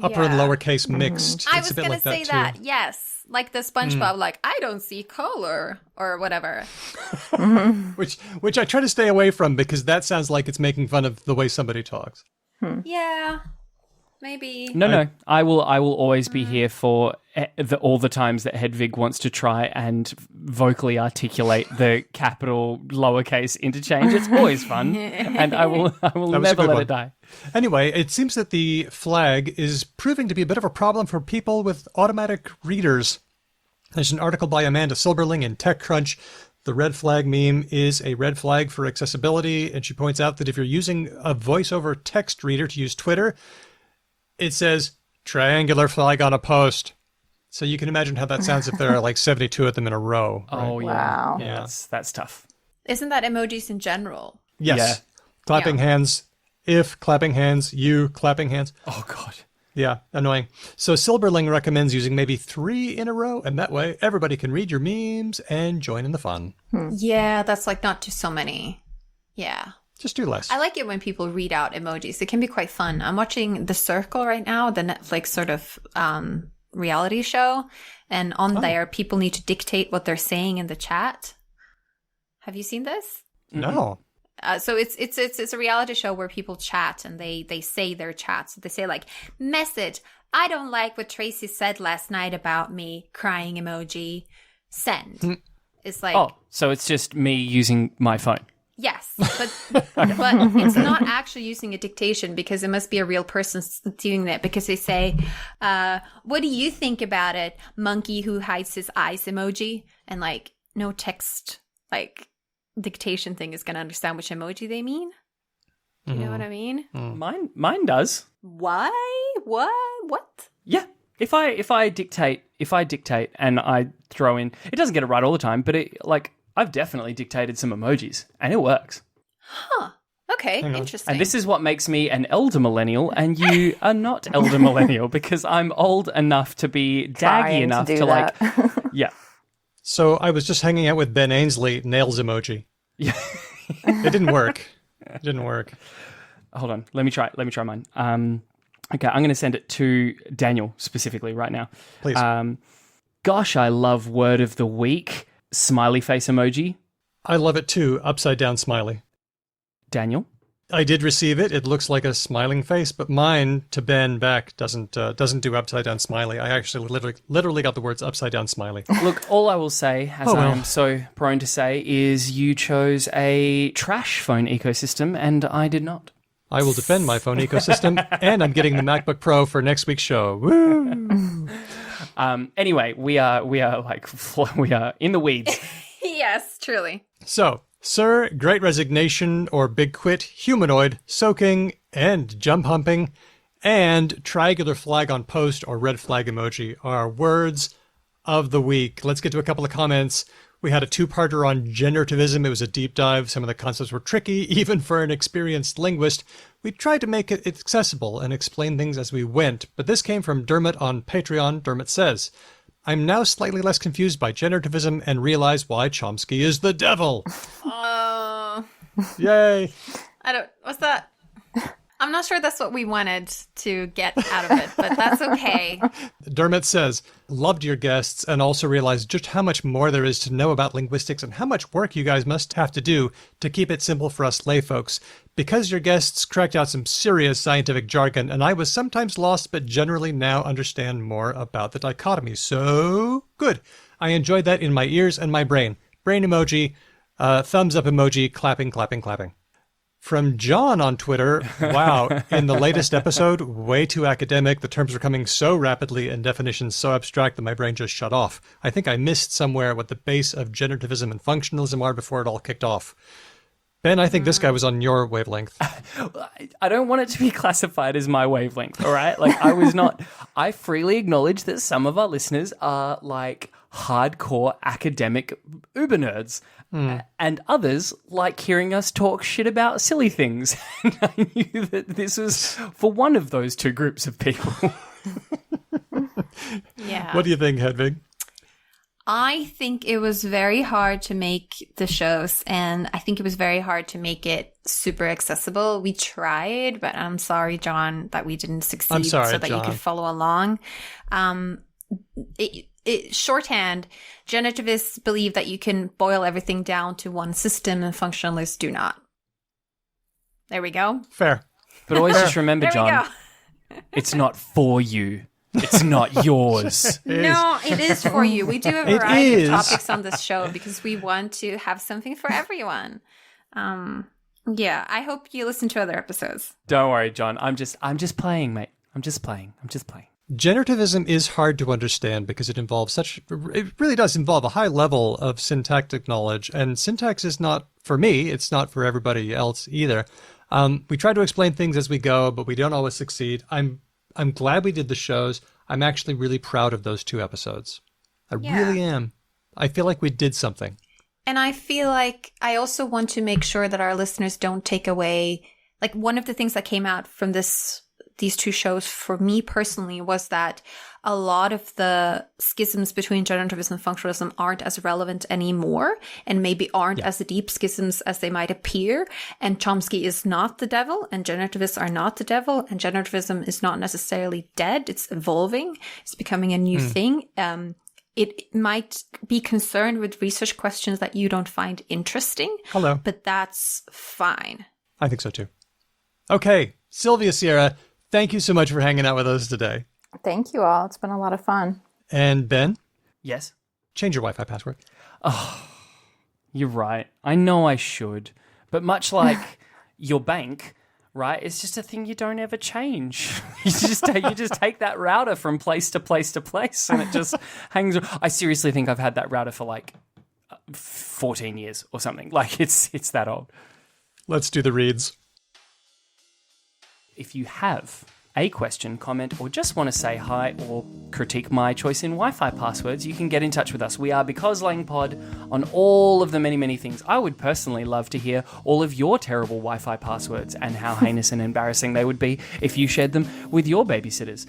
Upper and lowercase mixed. I was going to say that, yes. Like the SpongeBob, like, I don't see color or whatever. Which I try to stay away from because that sounds like it's making fun of the way somebody talks. Yeah, maybe. No. I will always be here for all the times that Hedvig wants to try and vocally articulate the capital lowercase interchange. It's always fun, and I will never let it die. Anyway, it seems that the flag is proving to be a bit of a problem for people with automatic readers. There's an article by Amanda Silberling in TechCrunch. The red flag meme is a red flag for accessibility, and she points out that if you're using a voice-over text reader to use Twitter, it says triangular flag on a post. So you can imagine how that sounds if there are like 72 of them in a row. Right? Oh, yeah. Wow. Yeah, that's tough. Isn't that emojis in general? Yes. Yeah. Clapping hands, if, clapping hands, you, clapping hands. Oh, God. Yeah, annoying. So Silberling recommends using maybe 3 in a row, and that way everybody can read your memes and join in the fun. Yeah, that's like not too so many. Yeah. Just do less. I like it when people read out emojis. It can be quite fun. I'm watching The Circle right now, the Netflix sort of reality show. And on there, people need to dictate what they're saying in the chat. Have you seen this? No. So it's a reality show where people chat and they say their chats. They say like, message, I don't like what Tracy said last night about me, crying emoji, send. It's like... Oh, so it's just me using my phone. Yes, but it's not actually using a dictation because it must be a real person doing that because they say, what do you think about it? Monkey who hides his eyes emoji. And like no text, like dictation thing is going to understand which emoji they mean. Do you know what I mean? Mine does. Why? What? Yeah. If I dictate and I throw in, it doesn't get it right all the time, but I've definitely dictated some emojis and it works. Huh. Okay, interesting. And this is what makes me an elder millennial and you are not elder millennial because I'm old enough to be daggy Trying enough to do to like, that. yeah. So I was just hanging out with Ben Ainsley, nails emoji. Yeah. It didn't work. It didn't work. Hold on. Let me try mine. Okay, I'm going to send it to Daniel specifically right now. Please. Gosh, I love word of the week. Smiley face emoji. I love it too. Upside down smiley. Daniel. I did receive it. It looks like a smiling face, but mine to Ben back doesn't do upside down smiley. I actually literally got the words upside down smiley. Look, all I will say, as I am so prone to say, is you chose a trash phone ecosystem and I did not. I will defend my phone ecosystem, and I'm getting the MacBook Pro for next week's show. Woo! Anyway, we are in the weeds. Yes, truly. So, Sir, Great Resignation, or Big Quit, Humanoid, Soaking, and Jump Humping, and Triangular Flag on Post, or Red Flag Emoji are words of the week. Let's get to a couple of comments. We had a 2-parter on generativism. It was a deep dive. Some of the concepts were tricky, even for an experienced linguist. We tried to make it accessible and explain things as we went, but this came from Dermot on Patreon. Dermot says, I'm now slightly less confused by generativism and realize why Chomsky is the devil. Yay. What's that? I'm not sure that's what we wanted to get out of it, but that's okay. Dermot says, loved your guests and also realized just how much more there is to know about linguistics and how much work you guys must have to do to keep it simple for us lay folks. Because your guests cracked out some serious scientific jargon and I was sometimes lost but generally now understand more about the dichotomy. So good. I enjoyed that in my ears and my brain. Brain emoji, thumbs up emoji, clapping, clapping, clapping. From John on Twitter, wow, in the latest episode, way too academic. The terms were coming so rapidly and definitions so abstract that my brain just shut off. I think I missed somewhere what the base of generativism and functionalism are before it all kicked off. Ben, I think this guy was on your wavelength. I don't want it to be classified as my wavelength, all right? I freely acknowledge that some of our listeners are like hardcore academic uber nerds. And others like hearing us talk shit about silly things. And I knew that this was for one of those two groups of people. Yeah. What do you think, Hedvig? I think it was very hard to make the shows, and I think it was very hard to make it super accessible. We tried, but I'm sorry, John, that we didn't succeed. I'm sorry, so that John. you could follow along. Shorthand, generativists believe that you can boil everything down to one system, and functionalists do not. There we go. Fair. But always just remember, There we John, go. it's not for you. It's not yours. No, it is for you. We do a variety is. of topics on this show because we want to have something for everyone. Yeah, I hope you listen to other episodes. Don't worry, John. I'm just playing, mate. I'm just playing. Generativism is hard to understand because it really does involve a high level of syntactic knowledge, and syntax is not for me, it's not for everybody else either. We try to explain things as we go, but we don't always succeed. I'm I'm glad we did the shows. I'm actually really proud of those 2 episodes. I really am. I feel like we did something. And I feel like I also want to make sure that our listeners don't take away, like, one of the things that came out from these 2 shows for me personally was that a lot of the schisms between generativism and functionalism aren't as relevant anymore, and maybe aren't as deep schisms as they might appear. And Chomsky is not the devil, and generativists are not the devil, and generativism is not necessarily dead. It's evolving. It's becoming a new thing. It might be concerned with research questions that you don't find interesting. Hello. But that's fine. I think so too. Okay, Sylvia Sierra, thank you so much for hanging out with us today. Thank you all. It's been a lot of fun. And Ben, Yes? change your Wi-Fi password. You're right. I know I should. But much like your bank, right, it's just a thing you don't ever change. You just take that router from place to place to place, and it just hangs. I seriously think I've had that router for like 14 years or something. Like, it's that old. Let's do the reads. If you have a question, comment, or just want to say hi or critique my choice in Wi-Fi passwords, you can get in touch with us. We are Because Lang Pod on all of the many, many things. I would personally love to hear all of your terrible Wi-Fi passwords and how heinous and embarrassing they would be if you shared them with your babysitters.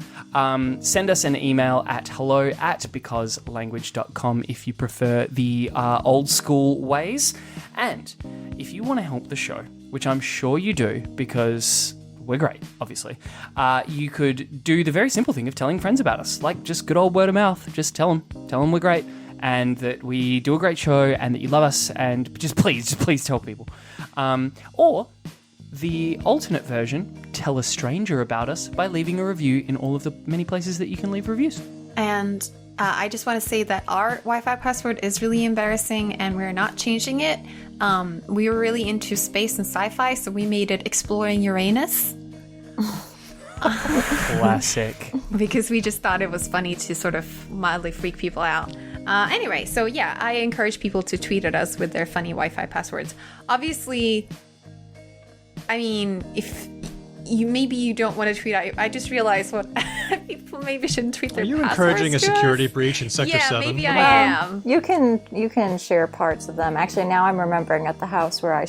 Send us an email at hello@becauselanguage.com if you prefer the old school ways. And if you want to help the show, which I'm sure you do because we're great, obviously, you could do the very simple thing of telling friends about us. Like, just good old word of mouth. Just tell them we're great and that we do a great show and that you love us, and just please tell people. Or the alternate version, tell a stranger about us by leaving a review in all of the many places that you can leave reviews. And I just want to say that our Wi-Fi password is really embarrassing and we're not changing it. We were really into space and sci-fi, so we made it Exploring Uranus. Classic. Because we just thought it was funny to sort of mildly freak people out. Anyway, so yeah, I encourage people to tweet at us with their funny Wi-Fi passwords. Obviously, I mean, if you don't want to tweet. I just realized what people maybe shouldn't tweet their passwords. Are you encouraging a to us. security breach in Sector 7? Yeah, maybe I am. You can share parts of them. Actually, now I'm remembering at the house where I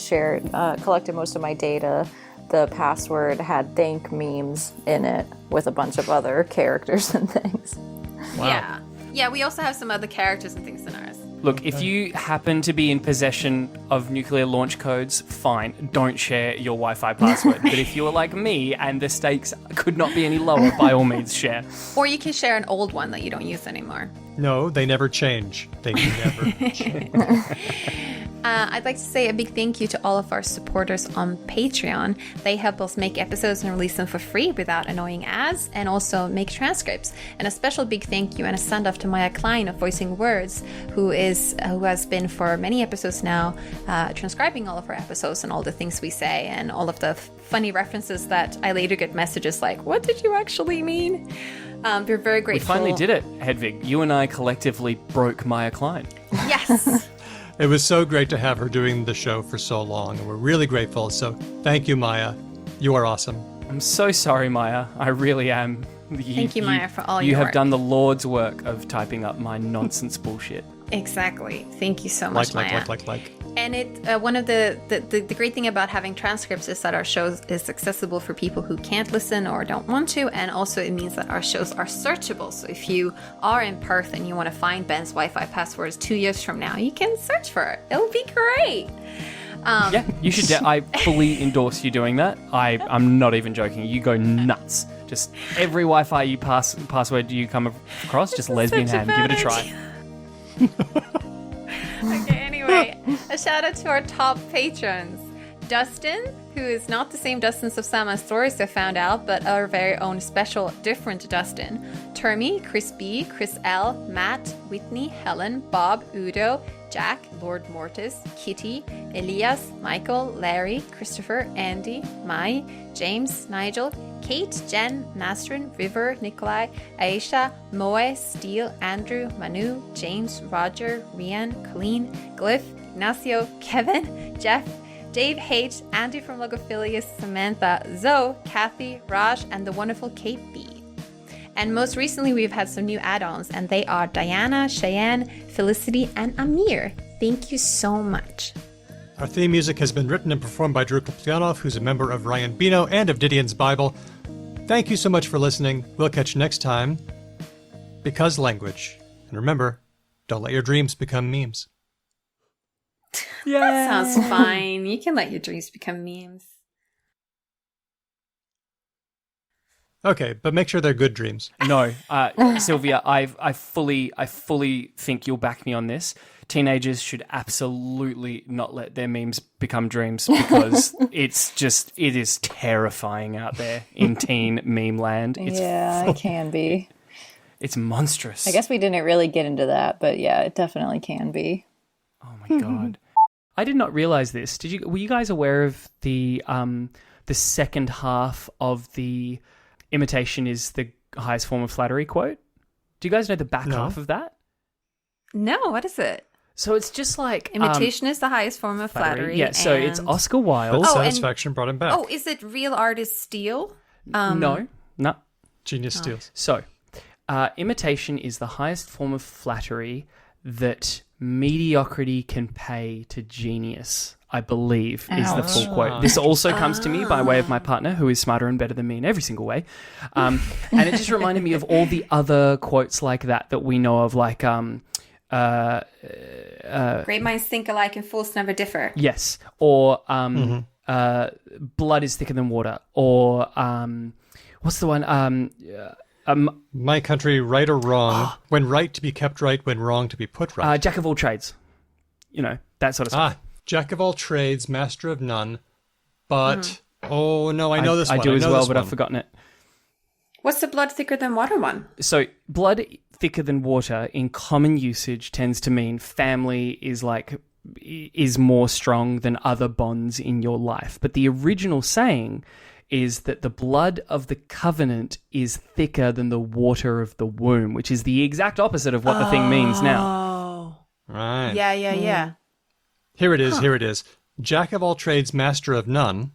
collected most of my data, the password had thank memes in it with a bunch of other characters and things. Wow. Yeah, we also have some other characters and things in ours. Look, if you happen to be in possession of nuclear launch codes, fine, don't share your Wi-Fi password. But if you're like me and the stakes could not be any lower, by all means share. Or you can share an old one that you don't use anymore. No, they never change. They never change. I'd like to say a big thank you to all of our supporters on Patreon. They help us make episodes and release them for free without annoying ads, and also make transcripts. And a special big thank you and a send off to Maya Klein of Voicing Words, who has been for many episodes now transcribing all of our episodes and all the things we say and all of the funny references that I later get messages like, "What did you actually mean?" We're very grateful. We finally did it, Hedvig. You and I collectively broke Maya Klein. Yes. It was so great to have her doing the show for so long, and we're really grateful. So thank you, Maya. You are awesome. I'm so sorry, Maya. I really am. Thank you, Maya, for all you your have work. done the Lord's work of typing up my nonsense bullshit. Exactly. Thank you so much, Maya. Like. And one of the great thing about having transcripts is that our show is accessible for people who can't listen or don't want to, and also it means that our shows are searchable. So if you are in Perth and you want to find Ben's Wi-Fi passwords 2 years from now, you can search for it. It'll be great. Yeah, you should. I fully endorse you doing that. I'm not even joking. You go nuts. Just every Wi-Fi you password you come across, just lesbian hand. Give it a try. Okay, anyway, a shout out to our top patrons. Dustin, who is not the same Dustin of Sama Stories I found out, but our very own special, different Dustin. Termi, Chris B, Chris L, Matt, Whitney, Helen, Bob, Udo, Jack, Lord Mortis, Kitty, Elias, Michael, Larry, Christopher, Andy, Mai, James, Nigel, Kate, Jen, Nasrin, River, Nikolai, Aisha, Moe, Steele, Andrew, Manu, James, Roger, Rian, Colleen, Glyph, Ignacio, Kevin, Jeff, Dave H, Andy from Logophilius, Samantha, Zoe, Kathy, Raj, and the wonderful Kate B. And most recently, we've had some new add-ons, and they are Diana, Cheyenne, Felicity, and Amir. Thank you so much. Our theme music has been written and performed by Drew Kaplyanov, who's a member of Ryan Bino and of Didion's Bible. Thank you so much for listening. We'll catch you next time. Because language. And remember, don't let your dreams become memes. That sounds fine. You can let your dreams become memes. Okay, but make sure they're good dreams. No, Sylvia, I fully think you'll back me on this. Teenagers should absolutely not let their memes become dreams because it is terrifying out there in teen meme land. It can be. It's monstrous. I guess we didn't really get into that, but yeah, it definitely can be. Oh my God. I did not realize this. Were you guys aware of the second half of the imitation is the highest form of flattery quote? Do you guys know the back half of that? No, what is it? So it's just like... Imitation is the highest form of flattery. Yeah, so it's Oscar Wilde. Full satisfaction brought him back. Oh, is it real artist steal? No. Genius steals. So, imitation is the highest form of flattery that mediocrity can pay to genius, I believe, is the full quote. This also comes to me by way of my partner, who is smarter and better than me in every single way. And it just reminded me of all the other quotes like that we know of, like... Great minds think alike and fools never differ. Yes. Or blood is thicker than water. Or what's the one? My country, right or wrong, when right to be kept right, when wrong to be put right. Jack of all trades. You know, that sort of stuff. Jack of all trades, master of none. But, oh no, I know this one. I do as well, but I've forgotten it. What's the blood thicker than water one? So, blood thicker than water in common usage tends to mean family is more strong than other bonds in your life. But the original saying is that the blood of the covenant is thicker than the water of the womb, which is the exact opposite of what the thing means now. Right. Yeah. Here it is. Jack of all trades, master of none,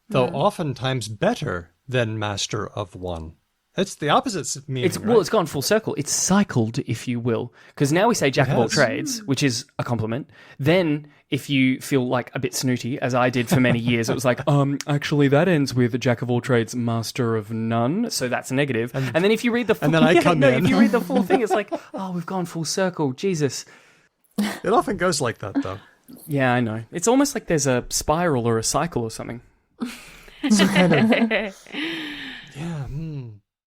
though oftentimes better than master of one. It's the opposite meaning, right? Well, it's gone full circle. It's cycled, if you will. Because now we say jack of all trades, which is a compliment. Then, if you feel like a bit snooty, as I did for many years, it was like, actually, that ends with jack of all trades, master of none. So that's a negative. And then if you read the full, if you read the full thing, it's like, oh, we've gone full circle. Jesus. It often goes like that, though. Yeah, I know. It's almost like there's a spiral or a cycle or something. Some kind of... Yeah.